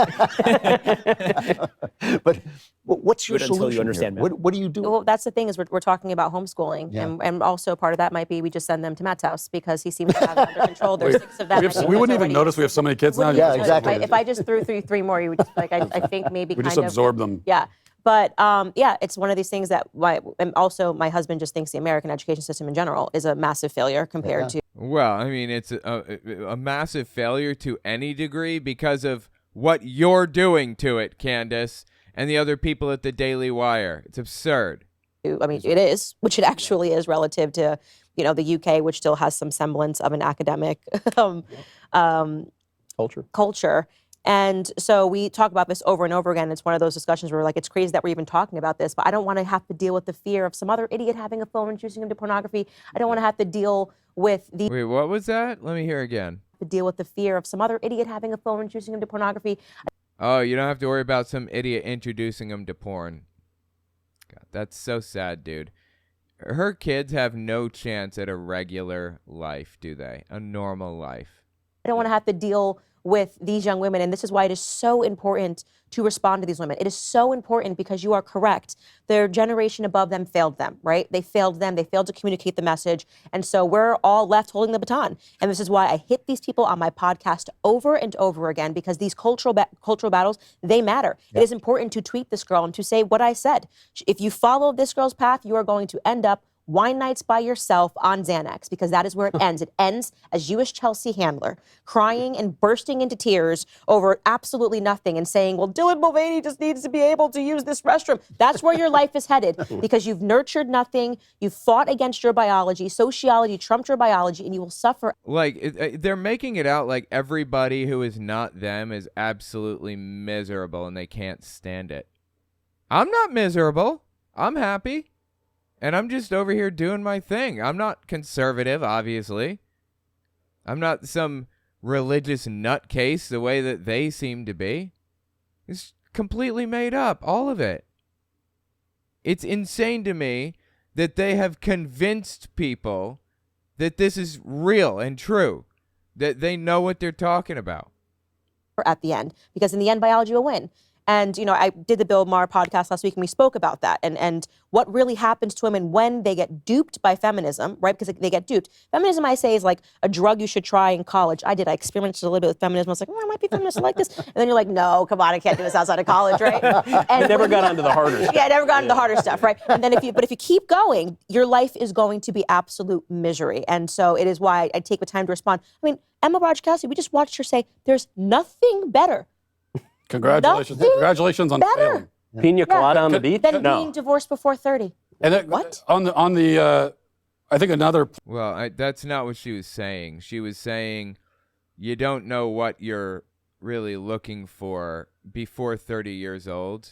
Speaker 7: But what's your solution
Speaker 8: until you understand
Speaker 7: here? What do you do?
Speaker 5: Well, that's the thing, is we're talking about homeschooling, and also part of that might be we just send them to Matt's house, because he seems to have it under control. There's 6 of them.
Speaker 4: We wouldn't even notice we have so many kids now.
Speaker 7: Yeah, exactly.
Speaker 5: If I just threw 3 more, you would just, like, I think maybe
Speaker 4: We
Speaker 5: kind
Speaker 4: just
Speaker 5: of
Speaker 4: absorb them.
Speaker 5: Yeah. But yeah, it's one of these things that and also my husband just thinks the American education system in general is a massive failure compared to.
Speaker 1: Well, I mean, it's a massive failure to any degree because of what you're doing to it, Candace, and the other people at the Daily Wire. It's absurd.
Speaker 5: I mean, it is, which it actually is relative to, you know, the UK, which still has some semblance of an academic culture. And so we talk about this over and over again. It's one of those discussions where we're like, it's crazy that we're even talking about this, but I don't want to have to deal with the fear of some other idiot having a phone and introducing him to pornography. I don't want to have to deal with the
Speaker 1: Wait, what was that? Let me hear again.
Speaker 5: the fear of some other idiot having a phone and introducing him to pornography.
Speaker 1: Oh, you don't have to worry about some idiot introducing him to porn. God, that's so sad, dude. Her kids have no chance at a regular life, do they? A normal life.
Speaker 5: I don't want to have to deal with these young women. And this is why it is so important to respond to these women. It is so important because you are correct. Their generation above them failed them, right? They failed them. They failed to communicate the message. And so we're all left holding the baton. And this is why I hit these people on my podcast over and over again, because these cultural battles, they matter. Yep. It is important to tweet this girl and to say what I said. If you follow this girl's path, you are going to end up wine nights by yourself on Xanax, because that is where it ends. It ends as you as Chelsea Handler, crying and bursting into tears over absolutely nothing and saying, well, Dylan Mulvaney just needs to be able to use this restroom. That's where your life is headed, because you've nurtured nothing. You've fought against your biology. Sociology trumped your biology, and you will suffer.
Speaker 1: Like, they're making it out like everybody who is not them is absolutely miserable and they can't stand it. I'm not miserable. I'm happy. And I'm just over here doing my thing. I'm not conservative, obviously. I'm not some religious nutcase the way that they seem to be. It's completely made up, all of it. It's insane to me that they have convinced people that this is real and true, that they know what they're talking about.
Speaker 5: At the end, because in the end, biology will win. And, you know, I did the Bill Maher podcast last week, and we spoke about that and what really happens to women when they get duped by feminism, right? Because they get duped. Feminism, I say, is like a drug you should try in college. I experimented a little bit with feminism. I was like, I might be feminist like this. And then you're like, no, come on, I can't do this outside of college, right? And
Speaker 2: never got onto the harder stuff.
Speaker 5: Yeah, I never got into the harder stuff, right? And then if you keep going, your life is going to be absolute misery. And so it is why I take the time to respond. I mean, Emma Ratajkowski, we just watched her say, there's nothing better.
Speaker 4: Congratulations.
Speaker 5: Nothing
Speaker 4: Congratulations on
Speaker 5: better.
Speaker 4: failing.
Speaker 2: Pina colada on the beach?
Speaker 5: Than being divorced before 30.
Speaker 4: And
Speaker 5: what?
Speaker 4: On the I think another.
Speaker 1: Well, that's not what she was saying. She was saying you don't know what you're really looking for before 30 years old.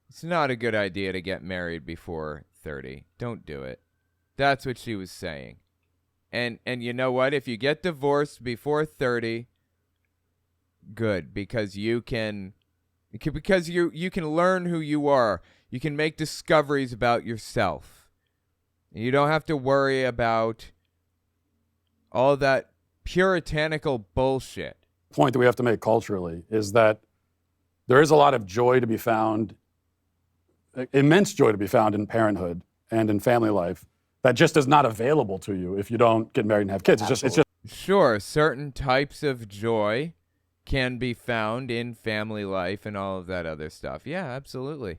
Speaker 1: It's not a good idea to get married before 30. Don't do it. That's what she was saying. And you know what? If you get divorced before 30, good, because you can learn who you are. You can make discoveries about yourself. You don't have to worry about all that puritanical bullshit.
Speaker 4: The point that we have to make culturally is that there is a lot of joy to be found, immense joy to be found in parenthood and in family life that just is not available to you if you don't get married and have kids. It's just
Speaker 1: sure, certain types of joy can be found in family life and all of that other stuff. Yeah, absolutely.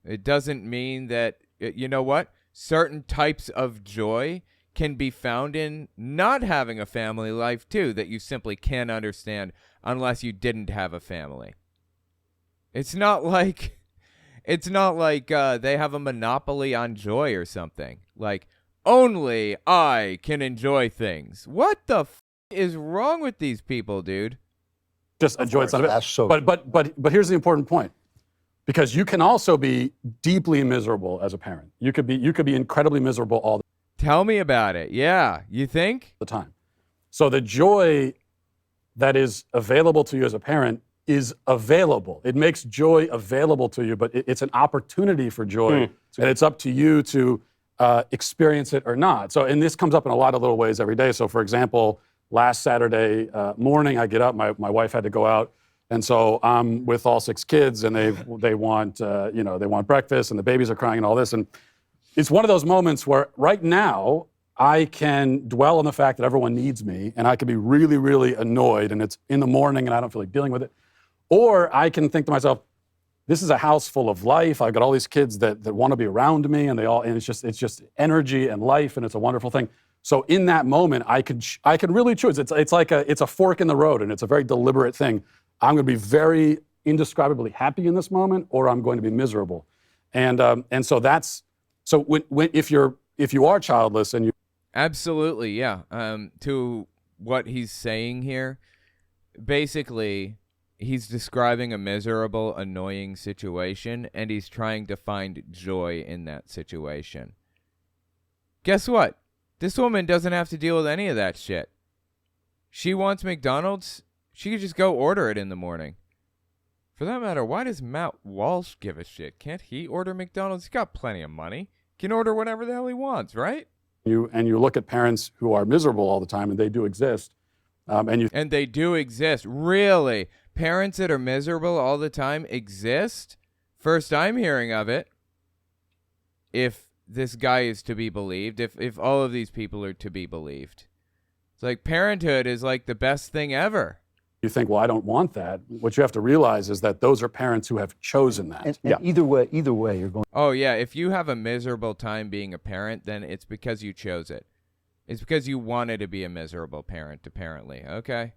Speaker 1: It doesn't mean that, you know what? Certain types of joy can be found in not having a family life too, that you simply can't understand unless you didn't have a family. It's not like they have a monopoly on joy or something. Like, only I can enjoy things. What the is wrong with these people, dude?
Speaker 4: Just enjoy it. But here's the important point, because you can also be deeply miserable as a parent. You could be incredibly miserable all
Speaker 1: Tell me about it. Yeah, you think?
Speaker 4: The time. So the joy that is available to you as a parent is available. It makes joy available to you, but it's an opportunity for joy, and it's up to you to experience it or not. So, and this comes up in a lot of little ways every day. So, for example, last Saturday morning, I get up. My wife had to go out, and so I'm with all 6 kids, and they want breakfast, and the babies are crying and all this. And it's one of those moments where right now I can dwell on the fact that everyone needs me, and I can be really, really annoyed, and it's in the morning, and I don't feel like dealing with it. Or I can think to myself, this is a house full of life. I've got all these kids that want to be around me, and it's just energy and life, and it's a wonderful thing. So in that moment, I can really choose. It's like it's a fork in the road, and it's a very deliberate thing. I'm going to be very indescribably happy in this moment, or I'm going to be miserable, and so that's So if you are childless and you
Speaker 1: Absolutely, yeah. To what he's saying here, basically, he's describing a miserable, annoying situation, and he's trying to find joy in that situation. Guess what? This woman doesn't have to deal with any of that shit. She wants McDonald's. She could just go order it in the morning. For that matter, why does Matt Walsh give a shit? Can't he order McDonald's? He's got plenty of money. He can order whatever the hell he wants, right?
Speaker 4: you look at parents who are miserable all the time, and they do exist,
Speaker 1: and they do exist. Really? Parents that are miserable all the time exist? First I'm hearing of it. If this guy is to be believed, if all of these people are to be believed. It's like parenthood is like the best thing ever.
Speaker 4: You think, well, I don't want that. What you have to realize is that those are parents who have chosen that.
Speaker 7: And either way, you're going.
Speaker 1: Oh, yeah. If you have a miserable time being a parent, then it's because you chose it. It's because you wanted to be a miserable parent, apparently. Okay.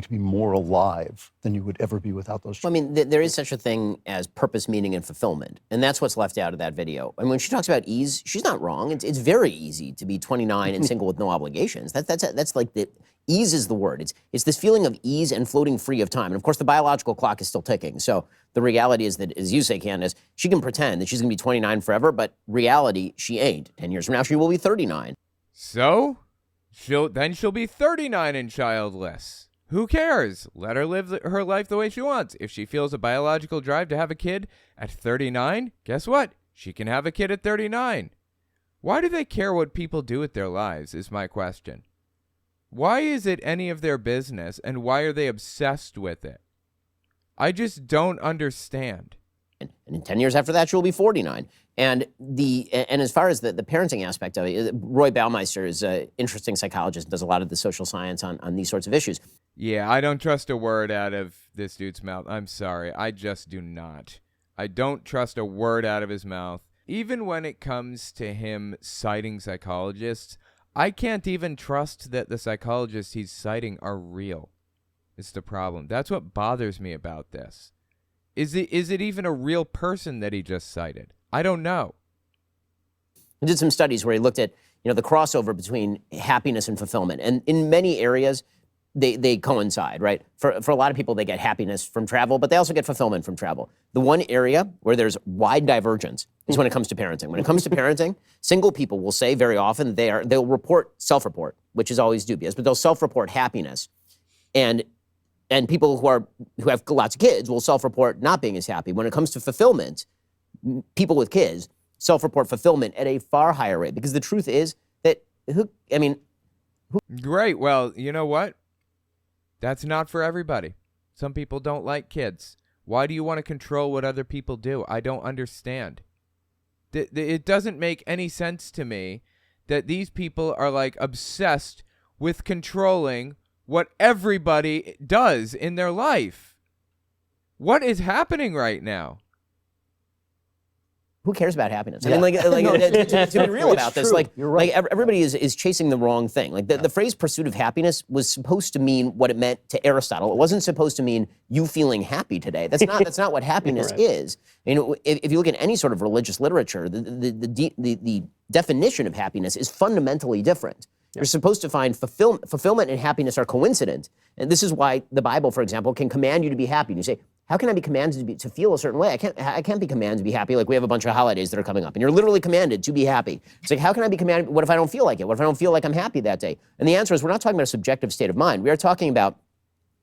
Speaker 7: To be more alive than you would ever be without those
Speaker 8: Well, I mean, there is such a thing as purpose, meaning, and fulfillment, and that's what's left out of that video. And when she talks about ease, she's not wrong. It's very easy to be 29 and single with no obligations. That's like the ease is the word. It's this feeling of ease and floating free of time. And of course, the biological clock is still ticking. So the reality is that, as you say, Candace, she can pretend that she's going to be 29 forever, but reality, she ain't. 10 years from now, she will be 39.
Speaker 1: So she'll be 39 and childless. Who cares? Let her live her life the way she wants. If she feels a biological drive to have a kid at 39, guess what? She can have a kid at 39. Why do they care what people do with their lives, is my question. Why is it any of their business, and why are they obsessed with it? I just don't understand.
Speaker 8: And in 10 years after that, she'll be 49. And as far as the parenting aspect of it, Roy Baumeister is an interesting psychologist and does a lot of the social science on these sorts of issues.
Speaker 1: Yeah, I don't trust a word out of this dude's mouth. I'm sorry. I just do not. I don't trust a word out of his mouth. Even when it comes to him citing psychologists, I can't even trust that the psychologists he's citing are real. It's the problem. That's what bothers me about this. Is it even a real person that he just cited? I don't know.
Speaker 8: He did some studies where he looked at, the crossover between happiness and fulfillment. And in many areas, they coincide, right? For a lot of people, they get happiness from travel, but they also get fulfillment from travel. The one area where there's wide divergence is when it comes to parenting. When it comes to parenting, single people will say very often they'll self-report, which is always dubious, but they'll self-report happiness. And people who have lots of kids will self-report not being as happy. When it comes to fulfillment, people with kids self-report fulfillment at a far higher rate, because the truth is that
Speaker 1: Great. Well, you know what? That's not for everybody. Some people don't like kids. Why do you want to control what other people do? I don't understand. It doesn't make any sense to me that these people are like obsessed with controlling what everybody does in their life. What is happening right now?
Speaker 8: Who cares about happiness?
Speaker 7: Yeah.
Speaker 8: I mean, to be real about this,
Speaker 7: You're right.
Speaker 8: everybody is chasing the wrong thing. The phrase "pursuit of happiness" was supposed to mean what it meant to Aristotle. It wasn't supposed to mean you feeling happy today. That's not what happiness is. If you look at any sort of religious literature, the definition of happiness is fundamentally different. You're supposed to find fulfillment and happiness are coincident. And this is why the Bible, for example, can command you to be happy. And you say, how can I be commanded to feel a certain way? I can't be commanded to be happy. Like we have a bunch of holidays that are coming up and you're literally commanded to be happy. It's like, how can I be commanded? What if I don't feel like it? What if I don't feel like I'm happy that day? And the answer is, we're not talking about a subjective state of mind. We are talking about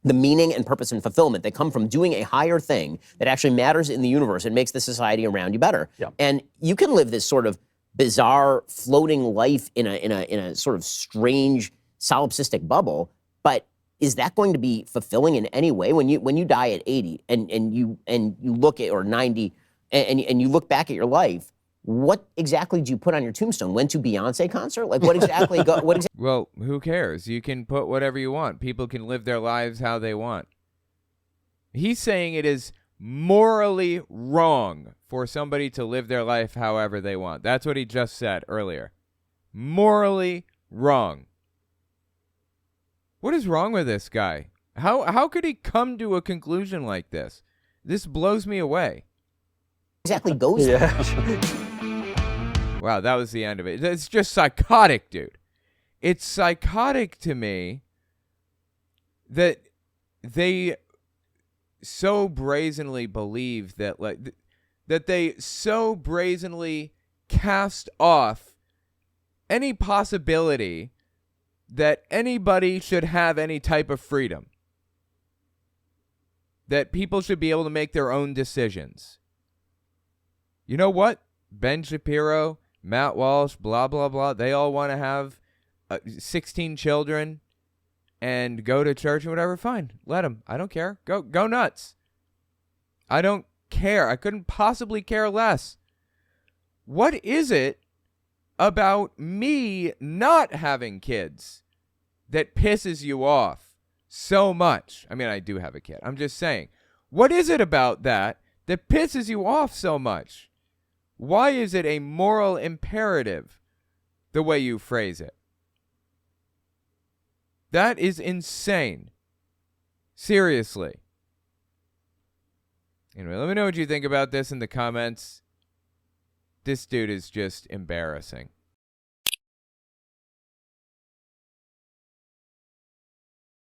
Speaker 8: the meaning and purpose and fulfillment that come from doing a higher thing that actually matters in the universe and makes the society around you better. Yeah. And you can live this sort of bizarre floating life in a sort of strange solipsistic bubble, but is that going to be fulfilling in any way when you die at 80 and you look at, or 90 and you look back at your life? What exactly do you put on your tombstone? Went to Beyonce concert? Like what exactly?
Speaker 1: Well, who cares? You can put whatever you want. People can live their lives how they want. He's saying it is morally wrong for somebody to live their life however they want. That's what he just said earlier. Morally wrong. What is wrong with this guy? How could he come to a conclusion like this? This blows me away.
Speaker 8: Exactly goes. Yeah.
Speaker 1: Wow, that was the end of it. It's just psychotic, dude. It's psychotic to me that they so brazenly believe that, like, that they so brazenly cast off any possibility that anybody should have any type of freedom, that people should be able to make their own decisions. You know what? Ben Shapiro, Matt Walsh, blah, blah, blah, they all want to have 16 children and go to church and whatever. Fine, let them. I don't care. Go nuts. I don't care. I couldn't possibly care less. What is it about me not having kids that pisses you off so much? I mean, I do have a kid. I'm just saying. What is it about that pisses you off so much? Why is it a moral imperative the way you phrase it? That is insane. Seriously. Anyway, let me know what you think about this in the comments. This dude is just embarrassing.